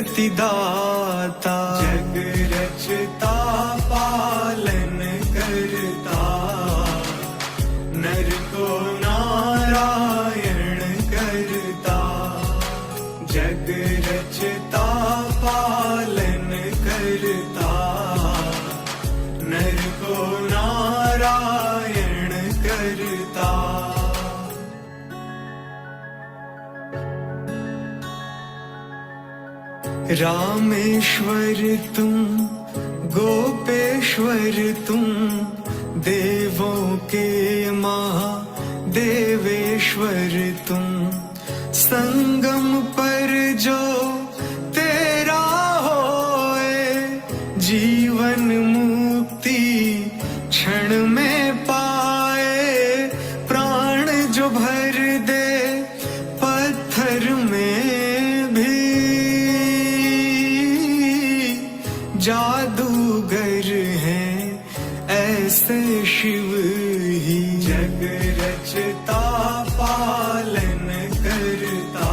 गति दाता, जग रचता पालन करता, नर को नारायण करता, जग रचता पालन करता, नर को नारायण करता। रामेश्वर तुम, गोपेश्वर तुम, देवों के महादेवेश्वर तुम, संगम पर जो तेरा होए, जीवन मुक्ति क्षण में पाए, प्राण जो भर दे पत्थर में भी, जादूगर हैं ऐसे शिव ही, जग रचता पालन करता,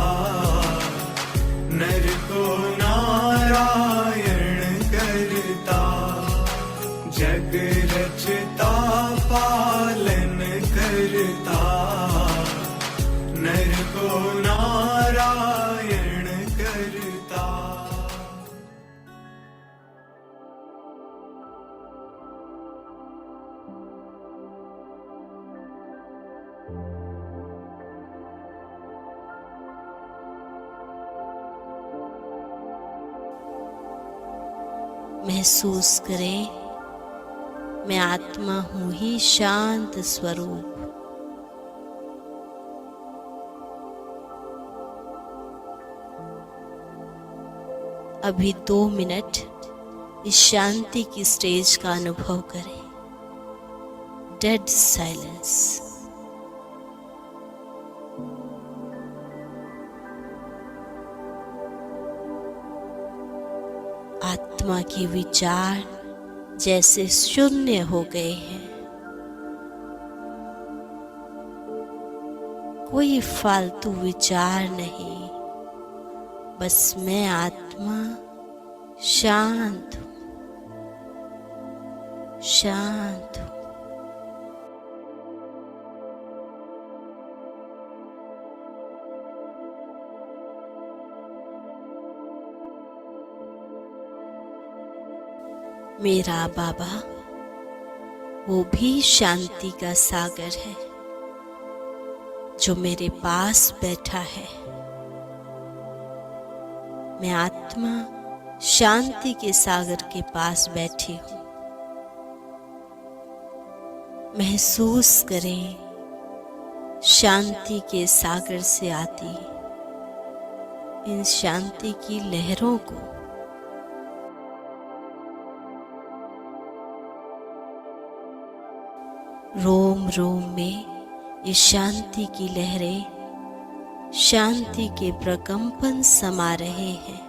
नर को नारायण करता, जग रचता पालन करता, नर को नारायण करता। महसूस करें, मैं आत्मा हूं ही शांत स्वरूप। अभी 2 मिनट इस शांति की स्टेज का अनुभव करें। Dead silence. आत्मा के विचार जैसे शून्य हो गए हैं। कोई फालतू विचार नहीं, बस मैं आत्मा शांत हूं, शांत हूं। मेरा बाबा वो भी शांति का सागर है जो मेरे पास बैठा है। मैं आत्मा शांति के सागर के पास बैठी हूँ। महसूस करें शांति के सागर से आती इन शांति की लहरों को। रोम रोम में ये शांति की लहरें शांति के प्रकंपन समा रहे हैं।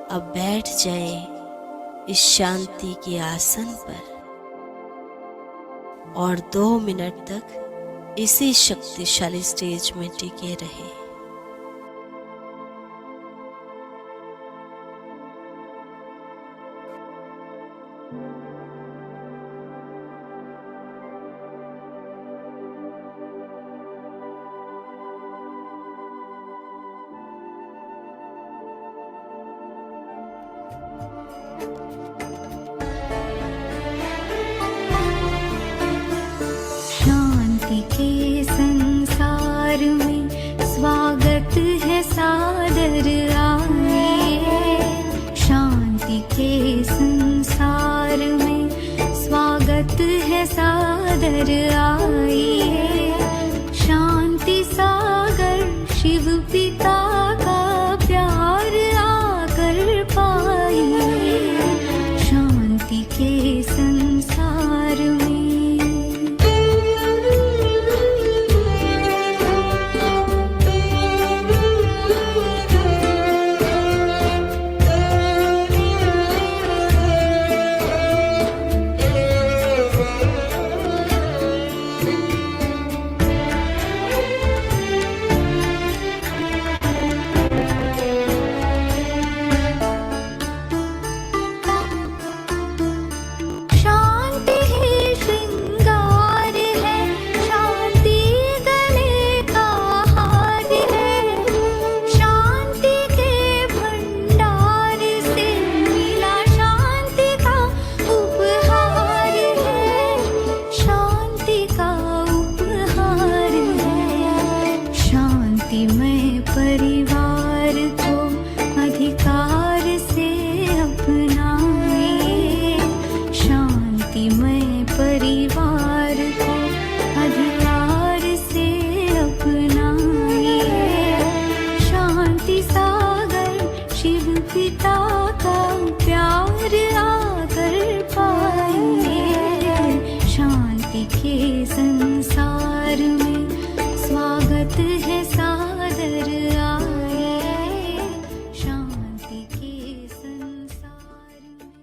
अब बैठ जाएं इस शांति के आसन पर और 2 मिनट तक इसी शक्तिशाली स्टेज में टिके रहे। के संसार में स्वागत है सादर आइए। शांति के संसार में स्वागत है सादर आइए। शांति सागर शिव पिता का प्यार आकर पाइए। शांति के संसार में के संसार में स्वागत है सादर आए, शांति के संसार में।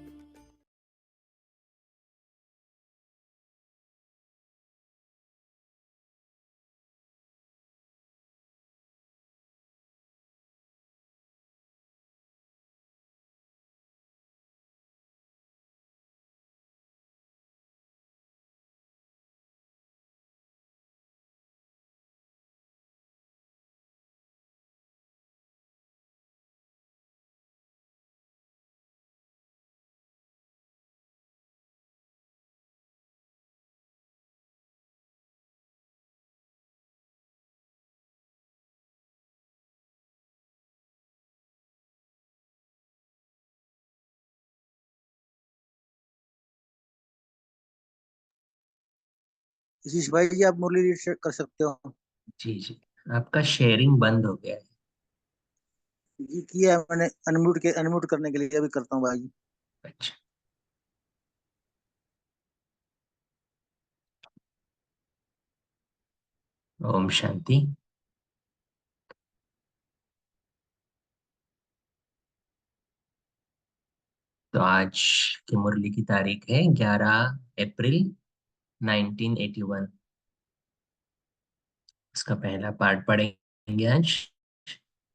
आशीष भाई जी, आप मुरली रीड कर सकते हो। जी जी, आपका शेयरिंग बंद हो गया है। जी किया है मैंने, अनम्यूट करने के लिए अभी करता हूँ भाई जी। अच्छा, ओम शांति। तो आज की मुरली की तारीख है 11 अप्रैल 1981। इसका पहला पार्ट पढ़ेंगे आज।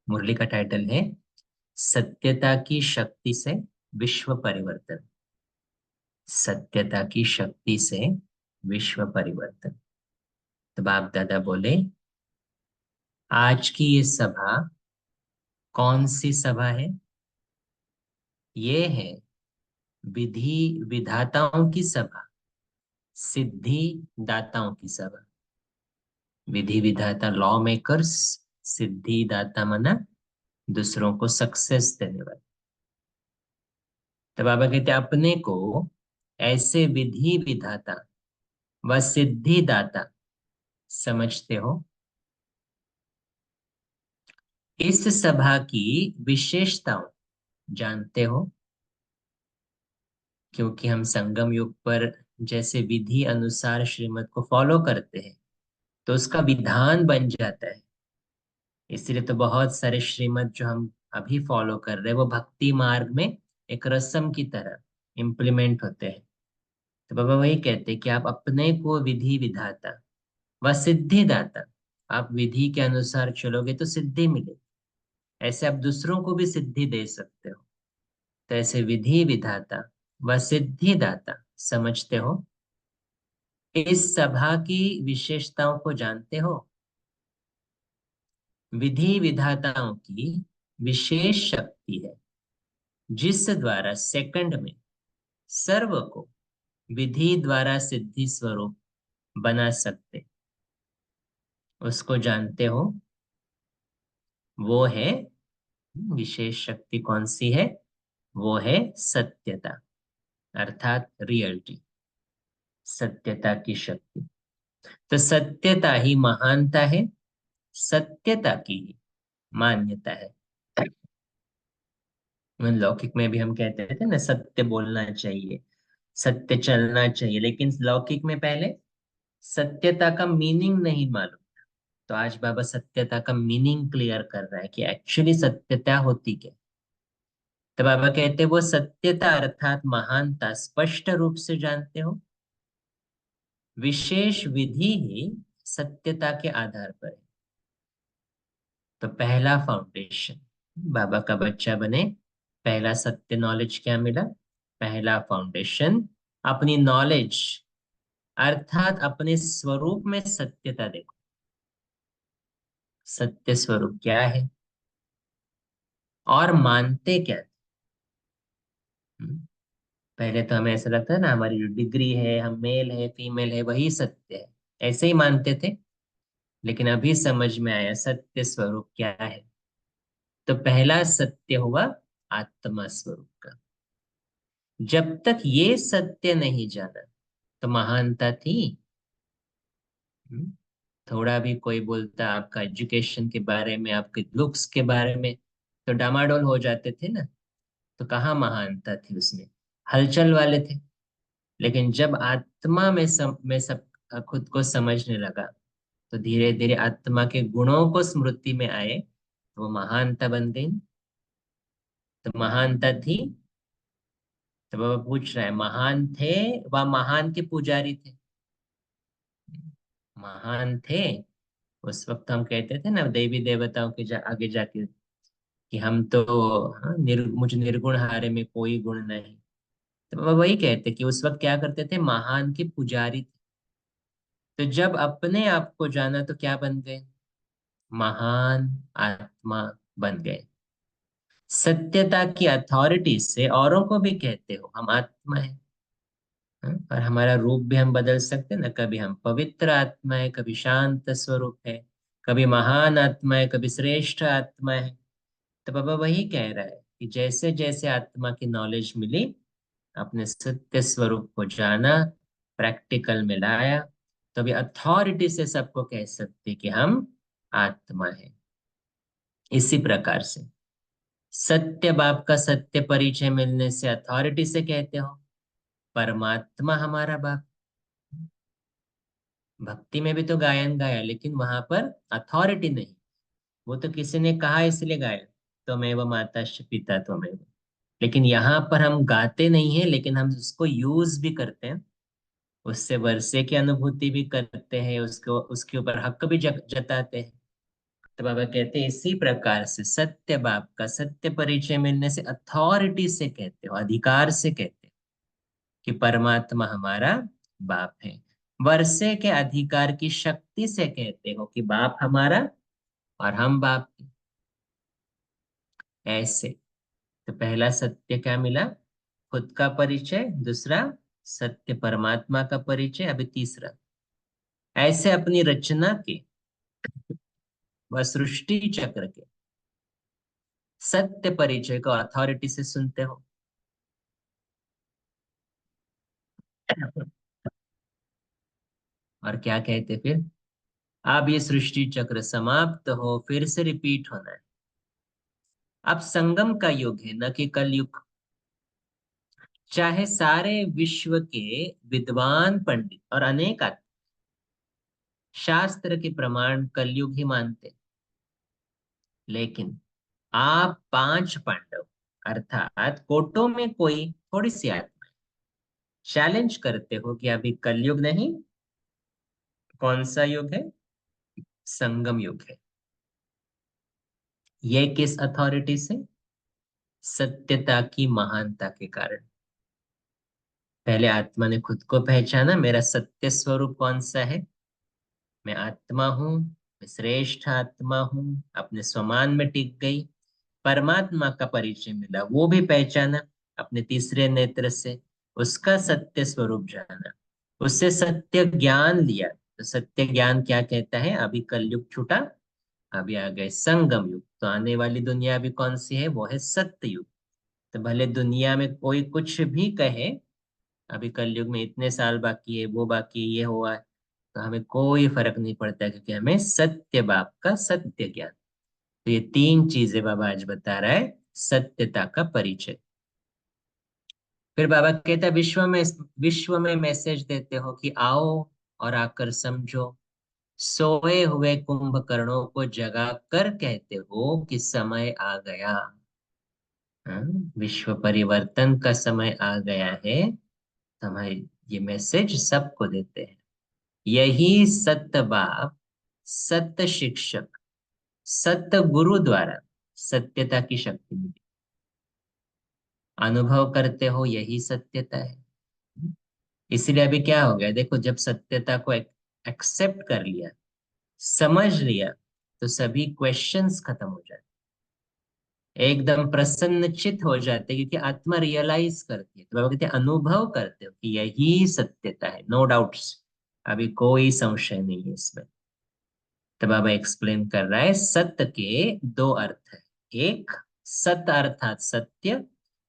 मुरली का टाइटल है सत्यता की शक्ति से विश्व परिवर्तन। सत्यता की शक्ति से विश्व परिवर्तन। तो बाप दादा बोले, आज की ये सभा कौन सी सभा है? ये है विधि विधाताओं की सभा, सिद्धि दाताओं की सभा। विधि विधाता लॉ मेकर्स, सिद्धि दाता मना दूसरों को सक्सेस देने वाले। तो बाबा कहते हैं, अपने को ऐसे विधि विधाता व सिद्धि दाता समझते हो? इस सभा की विशेषताओं जानते हो? क्योंकि हम संगम युग पर जैसे विधि अनुसार श्रीमत को फॉलो करते हैं तो उसका विधान बन जाता है। इसलिए तो बहुत सारे श्रीमत जो हम अभी फॉलो कर रहे हैं वो भक्ति मार्ग में एक रस्म की तरह इम्प्लीमेंट होते हैं। तो बाबा वही कहते हैं कि आप अपने को विधि विधाता व सिद्धि दाता, आप विधि के अनुसार चलोगे तो सिद्धि मिलेगी, ऐसे आप दूसरों को भी सिद्धि दे सकते हो। तो ऐसे विधि विधाता व सिद्धि दाता समझते हो? इस सभा की विशेषताओं को जानते हो? विधि विधाताओं की विशेष शक्ति है जिस द्वारा सेकंड में सर्व को विधि द्वारा सिद्धि स्वरूप बना सकते, उसको जानते हो? वो है विशेष शक्ति। कौन सी है? वो है सत्यता, अर्थात रियलिटी, सत्यता की शक्ति। तो सत्यता ही महानता है, सत्यता की ही मान्यता है। लौकिक में भी हम कहते थे ना, सत्य बोलना चाहिए, सत्य चलना चाहिए, लेकिन लौकिक में पहले सत्यता का मीनिंग नहीं मालूम। तो आज बाबा सत्यता का मीनिंग क्लियर कर रहा है कि एक्चुअली सत्यता होती क्या। तो बाबा कहते हैं वो सत्यता अर्थात महानता स्पष्ट रूप से जानते हो? विशेष विधि ही सत्यता के आधार पर है। तो पहला फाउंडेशन, बाबा का बच्चा बने, पहला सत्य नॉलेज क्या मिला? पहला फाउंडेशन अपनी नॉलेज अर्थात अपने स्वरूप में सत्यता देखो। सत्य स्वरूप क्या है और मानते क्या थे? पहले तो हमें ऐसा लगता है ना, हमारी जो डिग्री है, हम मेल है फीमेल है वही सत्य है, ऐसे ही मानते थे। लेकिन अभी समझ में आया सत्य स्वरूप क्या है। तो पहला सत्य हुआ आत्मा स्वरूप का। जब तक ये सत्य नहीं जाना तो महानता थी? हम्म, थोड़ा भी कोई बोलता आपका एजुकेशन के बारे में, आपके लुक्स के बारे में, तो डामाडोल हो जाते थे ना। तो कहाँ महानता थी उसमें? हलचल वाले थे। लेकिन जब आत्मा में सब खुद को समझने लगा, तो धीरे धीरे आत्मा के गुणों को स्मृति में आए, तो वो महानता बन गई। तो महानता थी, तो बाबा पूछ रहा है महान थे व महान के पुजारी थे। महान थे, उस वक्त हम कहते थे ना देवी देवताओं के आगे जाके कि हम तो, हाँ, मुझ निर्गुण हारे में कोई गुण नहीं। तो बाबा वही कहते कि उस वक्त क्या करते थे, महान के पुजारी थे। तो जब अपने आप को जाना तो क्या बन गए, महान आत्मा बन गए। सत्यता की अथॉरिटी से औरों को भी कहते हो हम आत्मा है। हाँ? और हमारा रूप भी हम बदल सकते हैं ना, कभी हम पवित्र आत्मा है, कभी शांत स्वरूप है, कभी महान आत्मा है, कभी श्रेष्ठ आत्मा है। तो बाबा वही कह रहा है कि जैसे जैसे आत्मा की नॉलेज मिली, अपने सत्य स्वरूप को जाना, प्रैक्टिकल में लाया, तो अभी अथॉरिटी से सबको कह सकते कि हम आत्मा है। इसी प्रकार से सत्य बाप का सत्य परिचय मिलने से अथॉरिटी से कहते हो परमात्मा हमारा बाप। भक्ति में भी तो गायन गाया, लेकिन वहां पर अथॉरिटी नहीं, वो तो किसी ने कहा इसलिए गाया, त्वमेव माता पिता त्वमेव। लेकिन यहाँ पर हम गाते नहीं है, लेकिन हम उसको यूज भी करते हैं, उससे वर्षे की अनुभूति भी करते हैं, उसको उसके ऊपर हक भी जताते हैं। तो बाबा कहते हैं इसी प्रकार से सत्य बाप का सत्य परिचय मिलने से अथॉरिटी से कहते हो, अधिकार से कहते हो कि परमात्मा हमारा बाप है। वर्षे के अधिकार की शक्ति से कहते हो कि बाप हमारा और हम बाप के। ऐसे तो पहला सत्य क्या मिला, खुद का परिचय, दूसरा सत्य परमात्मा का परिचय, अभी तीसरा। ऐसे अपनी रचना के व सृष्टि चक्र के सत्य परिचय को अथॉरिटी से सुनते हो। और क्या कहते फिर, अब ये सृष्टि चक्र समाप्त हो, फिर से रिपीट होना है। अब संगम का युग है, न कि कलयुग। चाहे सारे विश्व के विद्वान पंडित और अनेक आत्मा शास्त्र के प्रमाण कलयुग ही मानते, लेकिन आप पांच पांडव अर्थात कोटों में कोई थोड़ी सी आत्मा चैलेंज करते हो कि अभी कलयुग नहीं, कौन सा युग है, संगम युग है। ये किस अथॉरिटी से, सत्यता की महानता के कारण। पहले आत्मा ने खुद को पहचाना, मेरा सत्य स्वरूप कौन सा है, मैं आत्मा हूं, मैं श्रेष्ठ आत्मा हूं, अपने स्वमान में टिक गई। परमात्मा का परिचय मिला, वो भी पहचाना अपने तीसरे नेत्र से, उसका सत्य स्वरूप जाना, उससे सत्य ज्ञान लिया। तो सत्य ज्ञान क्या कहता है, अभी कलयुग छूटा, अभी आ गए संगम युग। तो आने वाली दुनिया अभी कौन सी है, वो है सत्य युग। तो भले दुनिया में कोई कुछ भी कहे, अभी कलयुग में इतने साल बाकी है, वो बाकी है, ये हुआ है, तो हमें कोई फर्क नहीं पड़ता, क्योंकि हमें सत्य बाप का सत्य ज्ञान। तो ये तीन चीजें बाबा आज बता रहा है, सत्यता का परिचय। फिर बाबा कहता है विश्व में मैसेज देते हो कि आओ और आकर समझो, सोए हुए कुंभकर्णों को जगा कर कहते हो कि समय आ गया। हाँ, विश्व परिवर्तन का समय आ गया है, तो हमें ये मैसेज सबको देते हैं। यही सत्य बाप, सत्य शिक्षक, सत्य गुरु द्वारा सत्यता की शक्ति मिली। अनुभव करते हो, यही सत्यता है। इसलिए अभी क्या हो गया, देखो जब सत्यता को एक्सेप्ट कर लिया, समझ लिया, तो सभी क्वेश्चंस खत्म हो जाते, एकदम प्रसन्नचित हो जाते, क्योंकि आत्मा रियलाइज करती है। तो बाबा कहते हैं अनुभव करते हो कि यही सत्यता है, नो डाउट्स, अभी कोई संशय नहीं है इसमें। तो बाबा एक्सप्लेन कर रहा है सत्य के दो अर्थ है, एक सत्य अर्थात सत्य,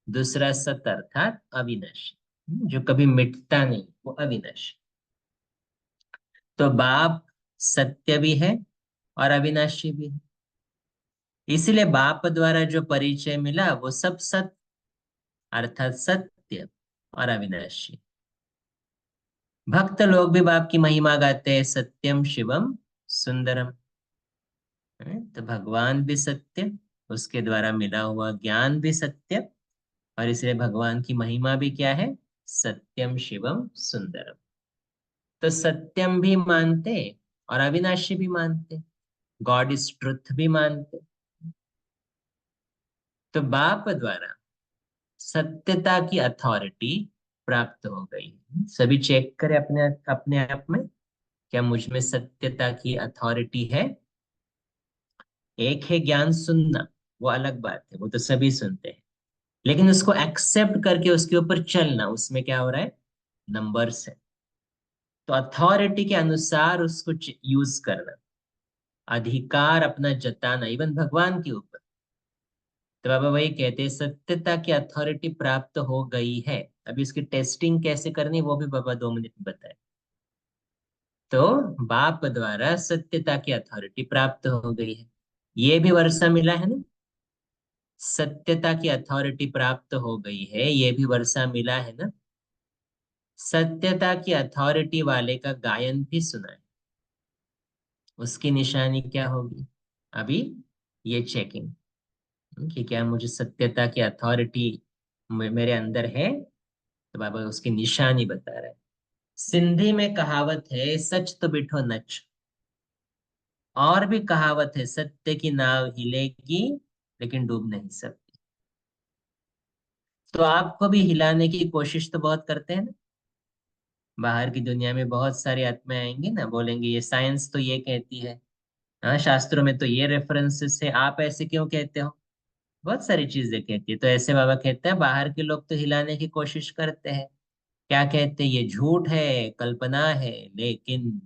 दूसरा सत्य अर्थात अविनाशी, जो कभी मिटता नहीं, वो अविनाशी। तो बाप सत्य भी है और अविनाशी भी है, इसलिए बाप द्वारा जो परिचय मिला वो सब सत्य अर्थात सत्य और अविनाशी। भक्त लोग भी बाप की महिमा गाते हैं, सत्यम शिवम सुंदरम। तो भगवान भी सत्य, उसके द्वारा मिला हुआ ज्ञान भी सत्य, और इसलिए भगवान की महिमा भी क्या है? सत्यम शिवम सुंदरम। तो सत्यम भी मानते और अविनाशी भी मानते, गॉड इज ट्रुथ भी मानते। तो बाप द्वारा सत्यता की अथॉरिटी प्राप्त हो गई। सभी चेक करें अपने अपने आप में, क्या मुझ में सत्यता की अथॉरिटी है? एक है ज्ञान सुनना, वो अलग बात है, वो तो सभी सुनते हैं, लेकिन उसको एक्सेप्ट करके उसके ऊपर चलना, उसमें क्या हो रहा है? नंबर्स है। तो अथॉरिटी के अनुसार उसको यूज करना, अधिकार अपना जताना, इवन भगवान के ऊपर। तो बाबा वही कहते हैं, सत्यता की अथॉरिटी प्राप्त हो गई है। अभी इसकी टेस्टिंग कैसे करनी वो भी बाबा 2 मिनट में बताए। तो बाप द्वारा सत्यता की अथॉरिटी प्राप्त हो गई है, ये भी वर्षा मिला है ना। सत्यता की अथॉरिटी प्राप्त हो गई है, ये भी वर्षा मिला है ना। सत्यता की अथॉरिटी वाले का गायन भी सुना है, उसकी निशानी क्या होगी? अभी ये चेकिंग कि क्या मुझे सत्यता की अथॉरिटी मेरे अंदर है। तो बाबा उसकी निशानी बता रहा है। सिंधी में कहावत है, सच तो बिठो नच। और भी कहावत है, सत्य की नाव हिलेगी लेकिन डूब नहीं सकती। तो आपको भी हिलाने की कोशिश तो बहुत करते हैं ना। बाहर की दुनिया में बहुत सारी आत्माएं आएंगी ना, बोलेंगे ये साइंस तो ये कहती है, हाँ शास्त्रों में तो ये रेफरेंसेस है, आप ऐसे क्यों कहते हो? बहुत सारी चीजें कहती है। तो ऐसे बाबा कहते हैं, बाहर के लोग तो हिलाने की कोशिश करते हैं, क्या कहते हैं? ये झूठ है, कल्पना है, लेकिन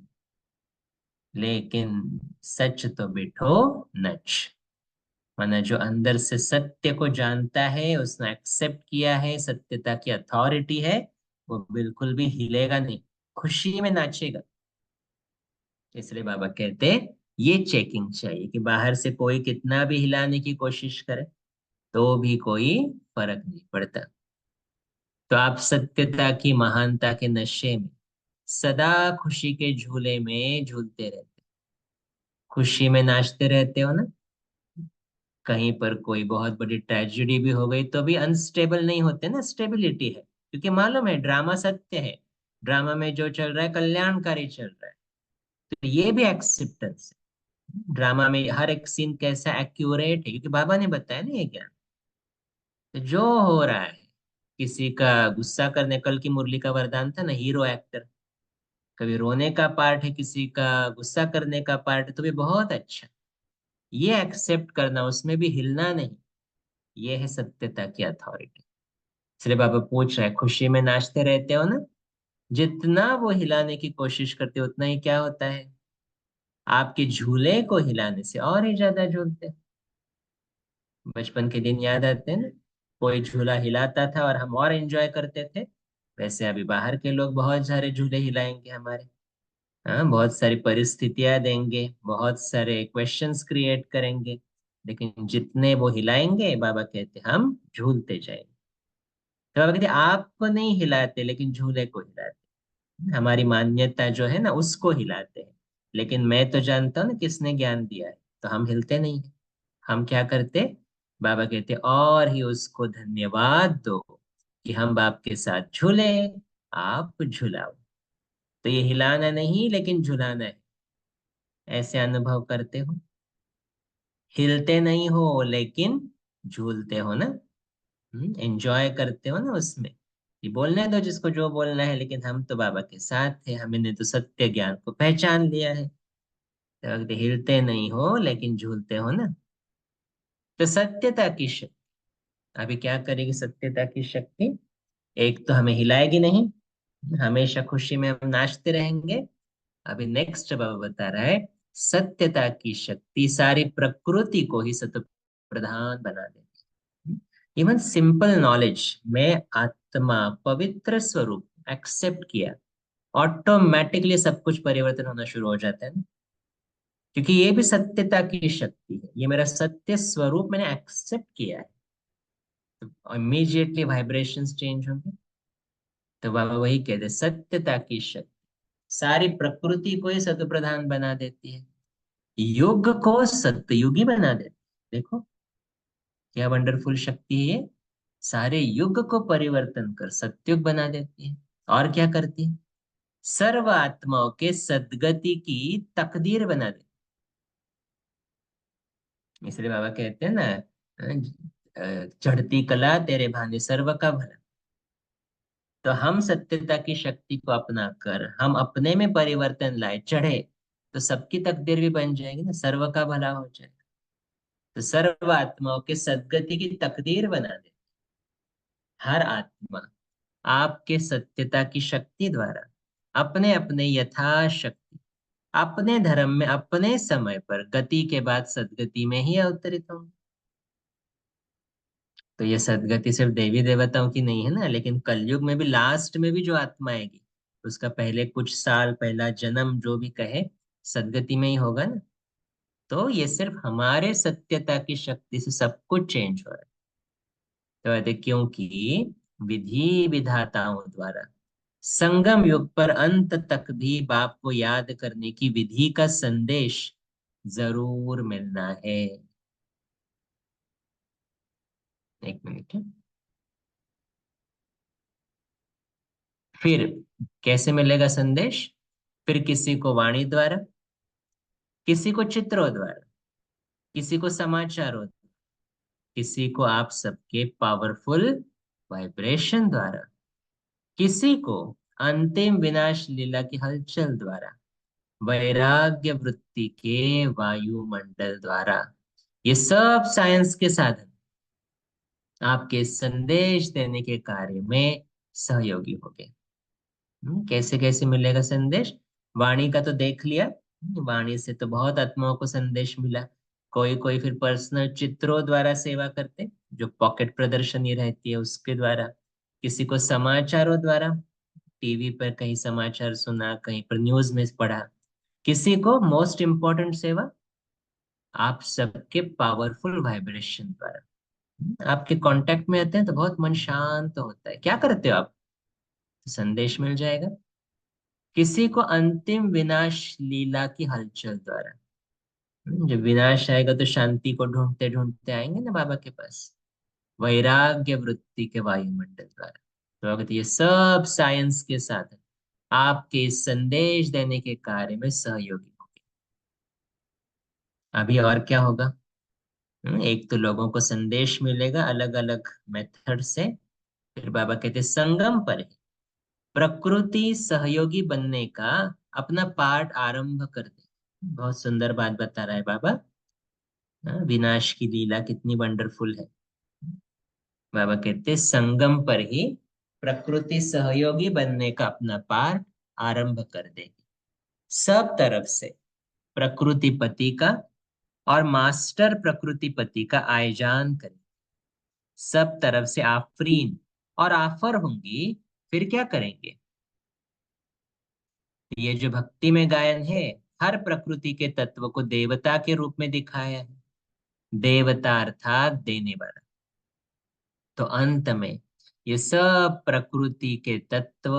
लेकिन सच तो बिठो नच। माना जो अंदर से सत्य को जानता है, उसने एक्सेप्ट किया है, सत्यता की अथॉरिटी है, वो बिल्कुल भी हिलेगा नहीं, खुशी में नाचेगा। इसलिए बाबा कहते हैं, ये चेकिंग चाहिए कि बाहर से कोई कितना भी हिलाने की कोशिश करे तो भी कोई फर्क नहीं पड़ता। तो आप सत्यता की महानता के नशे में सदा खुशी के झूले में झूलते रहते, खुशी में नाचते रहते हो ना। कहीं पर कोई बहुत बड़ी ट्रेजेडी भी हो गई तो भी अनस्टेबल नहीं होते ना, स्टेबिलिटी है, क्योंकि मालूम है ड्रामा सत्य है, ड्रामा में जो चल रहा है कल्याणकारी चल रहा है। तो ये भी एक्सेप्टेंस है, ड्रामा में हर एक सीन कैसा एक्यूरेट है, क्योंकि बाबा ने बताया ना ये ज्ञान। तो जो हो रहा है, किसी का गुस्सा करने, कल की मुरली का वरदान था ना, हीरो एक्टर, कभी रोने का पार्ट है, किसी का गुस्सा करने का पार्ट है, तो भी बहुत अच्छा। ये एक्सेप्ट करना, उसमें भी हिलना नहीं, ये है सत्यता की अथॉरिटी। इसलिए बाबा पूछ रहे हैं, खुशी में नाचते रहते हो ना, जितना वो हिलाने की कोशिश करते हो उतना ही क्या होता है? आपके झूले को हिलाने से और ही ज्यादा झूलते हैं। बचपन के दिन याद आते हैं ना, कोई झूला हिलाता था और हम और एंजॉय करते थे। वैसे अभी बाहर के लोग बहुत सारे झूले हिलाएंगे हमारे, हाँ, बहुत सारी परिस्थितियां देंगे, बहुत सारे क्वेश्चंस क्रिएट करेंगे, लेकिन जितने वो हिलाएंगे बाबा कहते हम झूलते जाएंगे। तो बाबा कहते आपको नहीं हिलाते, लेकिन झूले को हिलाते, हमारी मान्यता जो है ना उसको हिलाते हैं। लेकिन मैं तो जानता हूँ ना किसने ज्ञान दिया है, तो हम हिलते नहीं हैं। हम क्या करते? बाबा कहते और ही उसको धन्यवाद दो कि हम बाप के साथ झूले, आप झुलाओ। तो ये हिलाना नहीं लेकिन झुलाना है, ऐसे अनुभव करते हो। हिलते नहीं हो लेकिन झूलते हो ना, एंजॉय करते हो ना उसमें। ये बोलने दो जिसको जो बोलना है, लेकिन हम तो बाबा के साथ है, हमने तो सत्य ज्ञान को पहचान लिया है। तो अगर हिलते नहीं हो लेकिन झूलते हो ना, तो सत्यता की शक्ति अभी क्या करेगी? सत्यता की शक्ति एक तो हमें हिलाएगी नहीं, हमेशा खुशी में हम नाचते रहेंगे। अभी नेक्स्ट बाबा बता रहा है, सत्यता की शक्ति सारी प्रकृति को ही सत्य प्रधान बना देती। इवन सिंपल नॉलेज में आत्मा पवित्र स्वरूप एक्सेप्ट किया, ऑटोमेटिकली सब कुछ परिवर्तन होना शुरू हो जाता है ना, क्योंकि ये भी सत्यता की शक्ति है। ये मेरा सत्य स्वरूप मैंने एक्सेप्ट किया है, तो इमीडिएटली वाइब्रेशंस चेंज होंगे। तो बाबा वही कहते, सत्यता की शक्ति सारी प्रकृति को ही सत्व प्रधान बना देती है, युग को सत्ययुगी बना देती है। देखो क्या वंडरफुल शक्ति है ये, सारे युग को परिवर्तन कर सत्युग बना देती है। और क्या करती है, सर्व आत्माओं के सद्गति की तकदीर बना देती है। इसलिए बाबा कहते हैं ना, चढ़ती कला तेरे भाने सर्व का भला। तो हम सत्यता की शक्ति को अपना कर हम अपने में परिवर्तन लाए, चढ़े, तो सबकी तकदीर भी बन जाएगी ना, सर्व का भला हो जाएगा। तो सर्व आत्माओं के सद्गति की तकदीर बना दे। हर आत्मा आपके सत्यता की शक्ति द्वारा अपने अपने यथाशक्ति अपने धर्म में अपने समय पर गति के बाद सदगति में ही अवतरित होंगे। तो ये सदगति सिर्फ देवी देवताओं की नहीं है ना, लेकिन कलयुग में भी लास्ट में भी जो आत्मा आएगी उसका पहले कुछ साल पहला जन्म जो भी कहे सदगति में ही होगा ना। तो ये सिर्फ हमारे सत्यता की शक्ति से सब कुछ चेंज हो रहा है। तो कहते क्योंकि विधि विधाताओं द्वारा संगम युग पर अंत तक भी बाप को याद करने की विधि का संदेश जरूर मिलना है। एक मिनट है। फिर कैसे मिलेगा संदेश, फिर किसी को वाणी द्वारा, किसी को चित्रों द्वारा, किसी को समाचारों द्वारा, किसी को आप सबके पावरफुल वाइब्रेशन द्वारा, किसी को अंतिम विनाश लीला की हलचल द्वारा, वैराग्य वृत्ति के वायुमंडल द्वारा। ये सब साइंस के साधन आपके संदेश देने के कार्य में सहयोगी हो गए। कैसे कैसे मिलेगा संदेश, वाणी का तो देख लिया, वाणी से तो बहुत आत्माओं को संदेश मिला। कोई कोई फिर पर्सनल चित्रों द्वारा सेवा करते, जो पॉकेट प्रदर्शनी रहती है उसके द्वारा, किसी को समाचारों द्वारा, टीवी पर कहीं समाचार सुना, कहीं पर न्यूज में पढ़ा, किसी को मोस्ट इंपॉर्टेंट सेवा आप सबके पावरफुल वाइब्रेशन द्वारा। आपके कांटेक्ट में आते हैं तो बहुत मन शांत होता है। क्या करते हो आप, तो संदेश मिल जाएगा। किसी को अंतिम विनाश लीला की हलचल द्वारा, जब विनाश आएगा तो शांति को ढूंढते ढूंढते आएंगे ना बाबा के पास, वैराग्य वृत्ति के वायुमंडल द्वारा। तो अगर ये सब साइंस के साथ आपके इस संदेश देने के कार्य में सहयोगी होंगे। अभी और क्या होगा, एक तो लोगों को संदेश मिलेगा अलग अलग मेथड से। फिर बाबा कहते संगम पर ही प्रकृति सहयोगी बनने का अपना पाठ आरंभ कर दे। बहुत सुंदर बात बता रहा है बाबा। विनाश की लीला कितनी वंडरफुल है। बाबा कहते संगम पर ही प्रकृति सहयोगी बनने का अपना पाठ आरंभ कर देगी। सब तरफ से प्रकृति पति का और मास्टर प्रकृति पति का आयोजन करें। सब तरफ से आफरीन और आफर होंगी। फिर क्या करेंगे, ये जो भक्ति में गायन है हर प्रकृति के तत्व को देवता के रूप में दिखाया है। देवता अर्थात देने वाला। तो अंत में ये सब प्रकृति के तत्व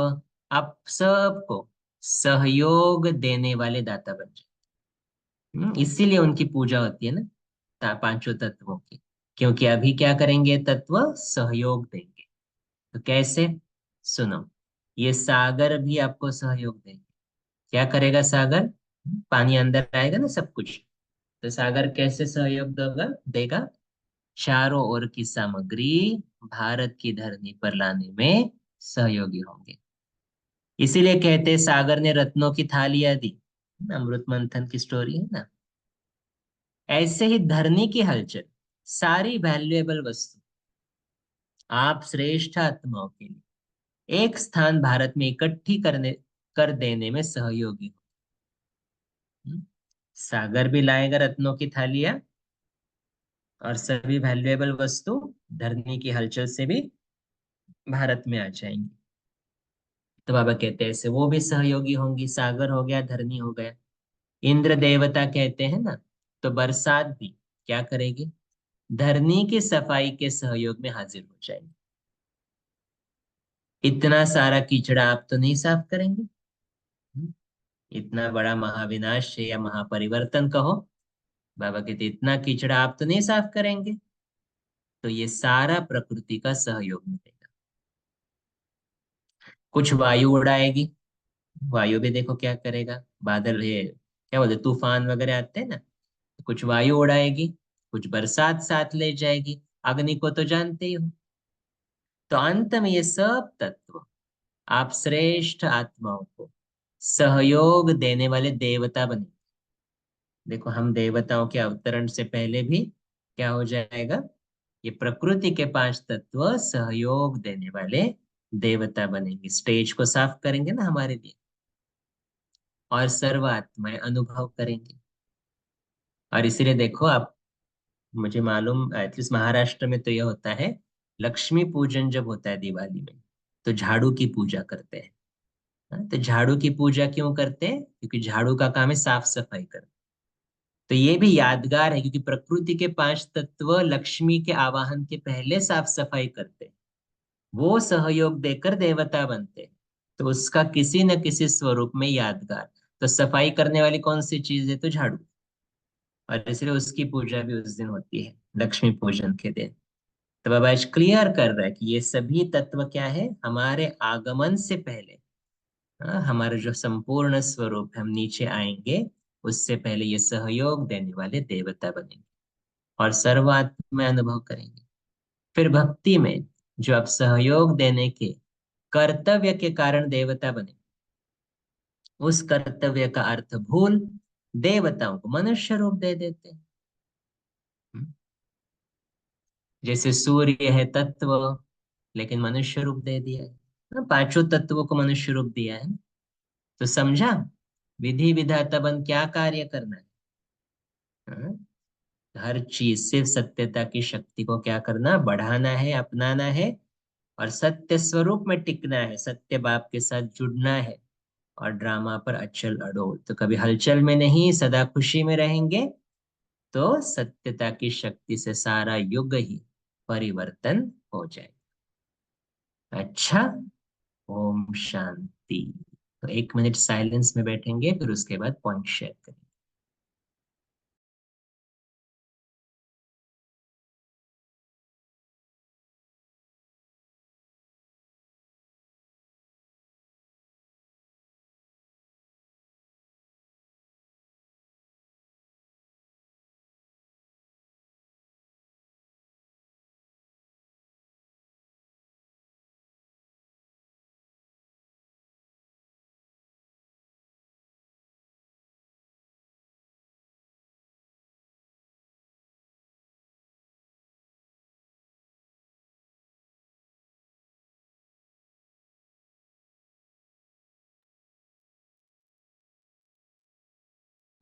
आप सबको सहयोग देने वाले दाता बन जाए। इसीलिए उनकी पूजा होती है ना, पांचों तत्वों की। क्योंकि अभी क्या करेंगे, तत्व सहयोग देंगे। तो कैसे, सुनो, ये सागर भी आपको सहयोग देंगे। क्या करेगा सागर, पानी अंदर आएगा ना सब कुछ, तो सागर कैसे सहयोग देगा देगा, चारों ओर की सामग्री भारत की धरनी पर लाने में सहयोगी होंगे। इसीलिए कहते हैं सागर ने रत्नों की थालियां दी, अमृत मंथन की स्टोरी है ना। ऐसे ही धरनी की हलचल, सारी वैल्यूएबल वस्तु आप श्रेष्ठ आत्माओं के लिए एक स्थान भारत में इकट्ठी करने कर देने में सहयोगी हो। सागर भी लाएगा रत्नों की थालियां, और सभी वैल्यूएबल वस्तु धरनी की हलचल से भी भारत में आ जाएंगी। तो बाबा कहते हैं ऐसे वो भी सहयोगी होंगी। सागर हो गया, धरनी हो गया। इंद्र देवता कहते हैं ना, तो बरसात भी क्या करेगी, धरनी की सफाई के सहयोग में हाजिर हो जाएगी। इतना सारा कीचड़ा आप तो नहीं साफ करेंगे। हम्म, इतना बड़ा महाविनाश है या महापरिवर्तन कहो, बाबा कहते इतना कीचड़ा आप तो नहीं साफ करेंगे। तो ये सारा प्रकृति का सहयोग मिलेगा। कुछ वायु उड़ाएगी, वायु भी देखो क्या करेगा, बादल ये क्या बोलते तूफान वगैरह आते हैं ना, तो कुछ वायु उड़ाएगी, कुछ बरसात साथ ले जाएगी, अग्नि को तो जानते ही हो। तो अंत में ये सब तत्व आप श्रेष्ठ आत्माओं को सहयोग देने वाले देवता बने। देखो हम देवताओं के अवतरण से पहले भी क्या हो जाएगा, ये प्रकृति के पांच तत्व सहयोग देने वाले देवता बनेंगे, स्टेज को साफ करेंगे ना हमारे लिए, और सर्वात्माएं अनुभव करेंगे। और इसीलिए देखो आप, मुझे मालूम एटलीस्ट महाराष्ट्र में तो यह होता है, लक्ष्मी पूजन जब होता है दिवाली में, तो झाड़ू की पूजा करते हैं। हाँ, तो झाड़ू की पूजा क्यों करते हैं, क्योंकि झाड़ू का काम है साफ सफाई करना। तो ये भी यादगार है, क्योंकि प्रकृति के पांच तत्व लक्ष्मी के आवाहन के पहले साफ सफाई करते हैं, वो सहयोग देकर देवता बनते हैं। तो उसका किसी न किसी स्वरूप में यादगार, तो सफाई करने वाली कौन सी चीज है, तो झाड़ू। और इसलिए उसकी पूजा भी उस दिन होती है, लक्ष्मी पूजन के दिन। तो बाबा आज क्लियर कर रहा है कि ये सभी तत्व क्या है, हमारे आगमन से पहले, हाँ, हमारा जो संपूर्ण स्वरूप है, हम नीचे आएंगे उससे पहले ये सहयोग देने वाले देवता बनेंगे और सर्वात्म में अनुभव करेंगे। फिर भक्ति में जो आप सहयोग देने के कर्तव्य के कारण देवता बने, उस कर्तव्य का अर्थ भूल देवताओं को मनुष्य रूप दे देते हैं। हम्म, जैसे सूर्य है तत्व, लेकिन मनुष्य रूप दे दिया है ना, पांचों तत्वों को मनुष्य रूप दिया है। तो समझा विधि विधाता बन क्या कार्य करना है। हाँ? हर चीज सिर्फ सत्यता की शक्ति को क्या करना, बढ़ाना है, अपनाना है, और सत्य स्वरूप में टिकना है, सत्य बाप के साथ जुड़ना है, और ड्रामा पर अचल अड़ोल, तो कभी हलचल में नहीं, सदा खुशी में रहेंगे। तो सत्यता की शक्ति से सारा युग ही परिवर्तन हो जाए। अच्छा, ओम शांति। तो 1 मिनट साइलेंस में बैठेंगे, फिर उसके बाद पॉइंट शेयर करेंगे।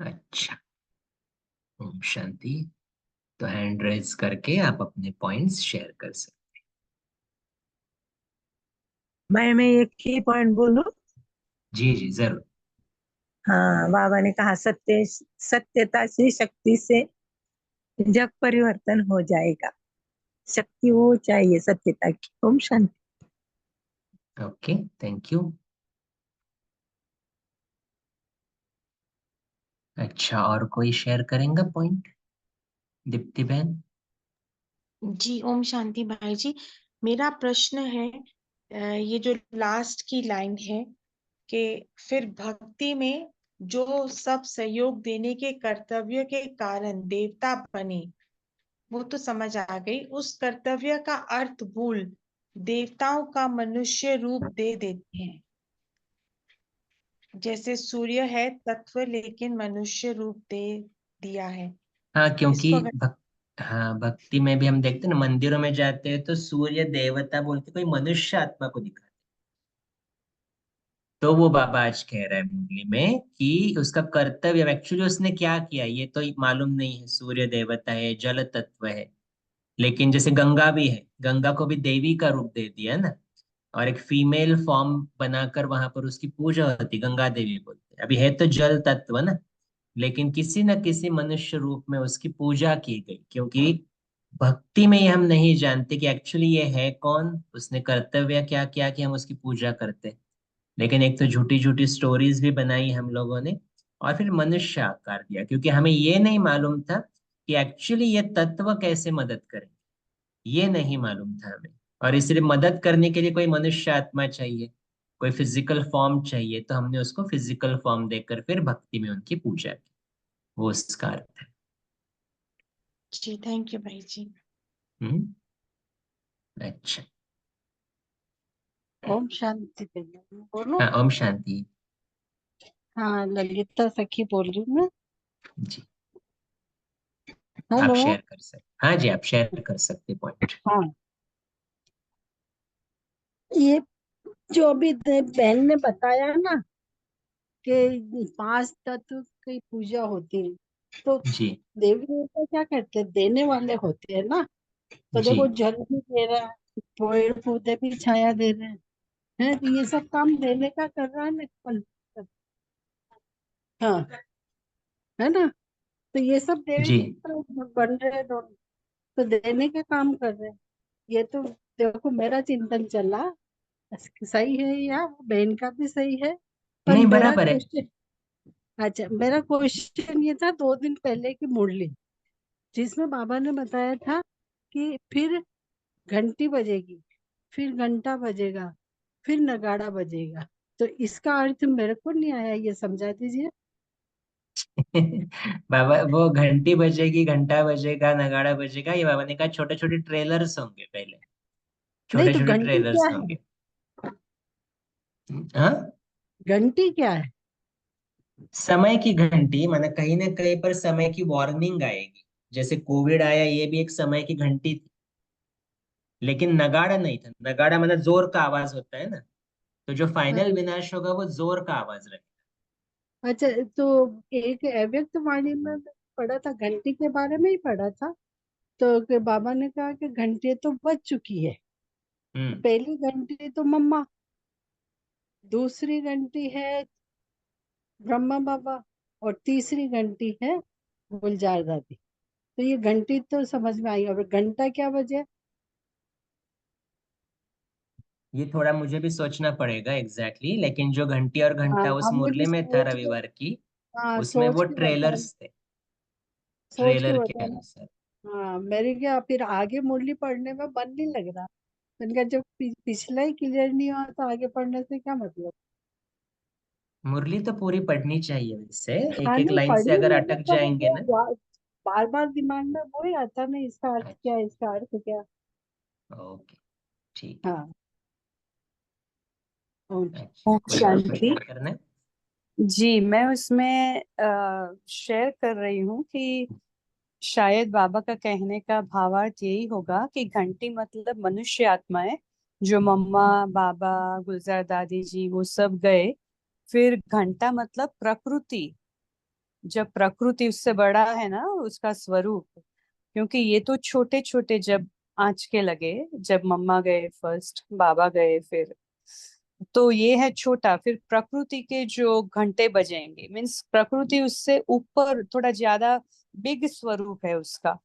अच्छा, ओम शांति। तो हैंड रेज करके आप अपने पॉइंट्स शेयर कर सकते मैं एक ही पॉइंट बोलूं। हैं। जी जी जरूर। हाँ, बाबा ने कहा सत्यता से शक्ति से जग परिवर्तन हो जाएगा। शक्ति वो चाहिए सत्यता की। ओम शांति। Okay, thank you. अच्छा, और कोई शेयर करेंगे पॉइंट, दीप्ति बहन? जी ओम शांति भाई जी। मेरा प्रश्न है ये जो लास्ट की लाइन है कि फिर भक्ति में जो सब सहयोग देने के कर्तव्य के कारण देवता बने, वो तो समझ आ गई। उस कर्तव्य का अर्थ भूल देवताओं का मनुष्य रूप दे देते हैं। जैसे सूर्य है तत्व, लेकिन मनुष्य रूप दे दिया है। हाँ, क्योंकि इसको अगर हाँ, भक्ति में भी हम देखते हैं ना, मंदिरों में जाते हैं तो सूर्य देवता बोल के कोई मनुष्य आत्मा को दिखाते हैं। तो वो बाबा आज कह रहा है मुरली में कि उसका कर्तव्य, एक्चुअली उसने क्या किया ये तो मालूम नहीं है। सूर्य देवता है, जल तत्व है, लेकिन जैसे गंगा भी है, गंगा को भी देवी का रूप दे दिया है ना, और एक फीमेल फॉर्म बनाकर वहां पर उसकी पूजा होती, गंगा देवी बोलते हैं। अभी है तो जल तत्व ना, लेकिन किसी न किसी मनुष्य रूप में उसकी पूजा की गई, क्योंकि भक्ति में ये हम नहीं जानते कि एक्चुअली ये है कौन, उसने कर्तव्य क्या किया कि हम उसकी पूजा करते। लेकिन एक तो झूठी झूठी स्टोरीज भी बनाई हम लोगों ने, और फिर मनुष्य आकार दिया, क्योंकि हमें ये नहीं मालूम था कि एक्चुअली ये तत्व कैसे मदद करें, ये नहीं मालूम था हमें। और इसलिए मदद करने के लिए कोई मनुष्य आत्मा चाहिए, कोई फिजिकल फॉर्म चाहिए, तो हमने उसको फिजिकल फॉर्म देकर फिर भक्ति में उनकी पूजा की। वो उसका अर्थ है। जी थैंक यू भाई जी। हम्म। अच्छा। ओम शांति भैया बोलो। हाँ, ओम शांति। हाँ, ललिता सखी बोल रही हूँ मैं। जी, आप हेलो। शेयर कर सकते, हाँ जी आप शेयर कर सकते पॉइंट। हाँ, ये जो अभी बहन ने बताया ना कि 5 तत्व की पूजा होती है, तो जी देवी देवता क्या करते हैं, देने वाले होते हैं ना। तो जी देखो जल भी दे रहा है, पेड़ पौधे भी छाया दे रहे हैं, तो ये सब काम देने का कर रहा है ना हाँ, है ना। तो ये सब देवी जी। देवता बन रहे हैं दोनों, तो देने का काम कर रहे हैं। ये तो देखो मेरा चिंतन चला, सही है या बहन का भी सही है। पर नहीं, मेरा बराबर है। क्वेश्चन, अच्छा मेरा क्वेश्चन ये था 2 दिन पहले की मुरली, जिसमें बाबा ने बताया था कि फिर घंटी बजेगी, फिर घंटा बजेगा, फिर नगाड़ा बजेगा। तो इसका अर्थ मेरे को नहीं आया, ये समझा दीजिए। बाबा, वो घंटी बजेगी, घंटा बजेगा, नगाड़ा बजेगा, ये बाबा ने कहा छोटे छोटे ट्रेलर्स होंगे पहले, नहीं छोटे तो छोटे घंटी ट्रेलर्स क्या है, होंगे। हाँ, घंटी क्या है। समय की घंटी, माने कहीं ना कहीं पर समय की वार्निंग आएगी। जैसे कोविड आया, ये भी एक समय की घंटी थी, लेकिन नगाड़ा नहीं था। नगाड़ा माने जोर का आवाज होता है ना, तो जो फाइनल हाँ, विनाश होगा वो जोर का आवाज रहेगा। अच्छा तो एक अव्यक्त वाणी में पढ़ा था, घंटी के बारे में ही पढ़ा था। तो कि बाबा ने कहा कि घंटी तो बज चुकी है। हम्म। पहली घंटी तो मम्मा, दूसरी घंटी है ब्रह्मा बाबा, और तीसरी घंटी है गुलजार दादी। तो ये घंटी तो समझ में आई, और घंटा क्या बजे। ये थोड़ा मुझे भी सोचना पड़ेगा एग्जैक्टली exactly, लेकिन जो घंटी और हाँ घंटा उस हमने भी मुरली में था सोच के, रविवार की, हाँ उसमें सोच वो के बताया, ट्रेलर्स थे, सोच के ट्रेलर के बताया। अनुसार। हाँ मेरे क्या फिर आगे मुरली पढ़ने में मन नहीं लग रहा। मैंने कहा जब पिछला ही क्लियर नहीं हुआ तो आगे पढ़ने से क्या मतलब। मुरली तो पूरी पढ़नी चाहिए, वैसे एक हाँ एक नहीं लाइन से पढ़ी अगर मैंने, अटक पर जाएंगे वो ना। बार बार दिमाग में वो ही आता नहीं, इसका अर्थ क्या है, अच्छा, इसका अर्थ क्या। ओके, ठीक हाँ। और है। अच्छा, ओम कोई और कुछ शांति। ऐड करना है? जी मैं उसमें शेयर कर रही हूँ कि शायद बाबा का कहने का भावार्थ यही होगा कि घंटी मतलब मनुष्य आत्माएं, जो मम्मा बाबा गुलजार दादी जी वो सब गए। फिर घंटा मतलब प्रकृति, जब प्रकृति उससे बड़ा है ना उसका स्वरूप, क्योंकि ये तो छोटे छोटे जब आंच के लगे, जब मम्मा गए फर्स्ट, बाबा गए फिर, तो ये है छोटा। फिर प्रकृति के जो घंटे बजेंगे मीन्स प्रकृति उससे ऊपर थोड़ा ज्यादा बिग स्वरूप है उसका।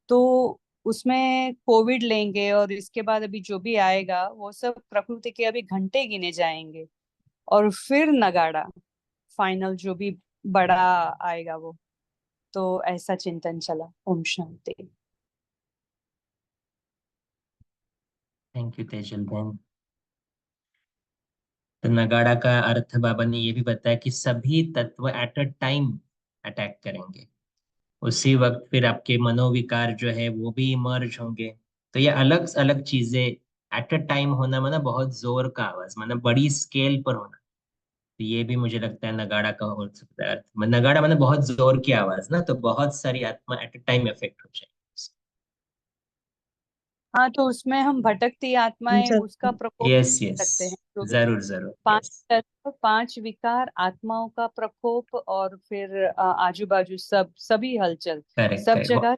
तो उसमें कोविड लेंगे और इसके बाद अभी जो भी आएगा वो सब प्रकृति के अभी घंटे गिने जाएंगे, और फिर नगाड़ा फाइनल जो भी बड़ा आएगा वो। तो ऐसा चिंतन चला। ओम शांति। थैंक यू तेजल बहन। तो नगाड़ा का अर्थ बाबा ने ये भी बताया कि सभी तत्व एट अ टाइम अटैक करेंगे, उसी वक्त फिर आपके मनोविकार जो है वो भी इमर्ज होंगे। तो ये अलग अलग चीजें एट अ टाइम होना, माना बहुत जोर का आवाज, माना बड़ी स्केल पर होना। तो ये भी मुझे लगता है नगाड़ा का हो सकता है अर्थ। नगाड़ा माना बहुत जोर की आवाज ना, तो बहुत सारी आत्मा एट अ टाइम इफेक्ट हो जाएगी। हाँ तो उसमें हम भटकती आत्माएं उसका प्रकोप यस यस, सकते हैं, जो भी जरूर जरूर, पांच यस। तत्व, पांच विकार, आत्माओं का प्रकोप, और फिर आजू बाजू सब सभी हलचल, करेक्ट सब करेक्ट। जगह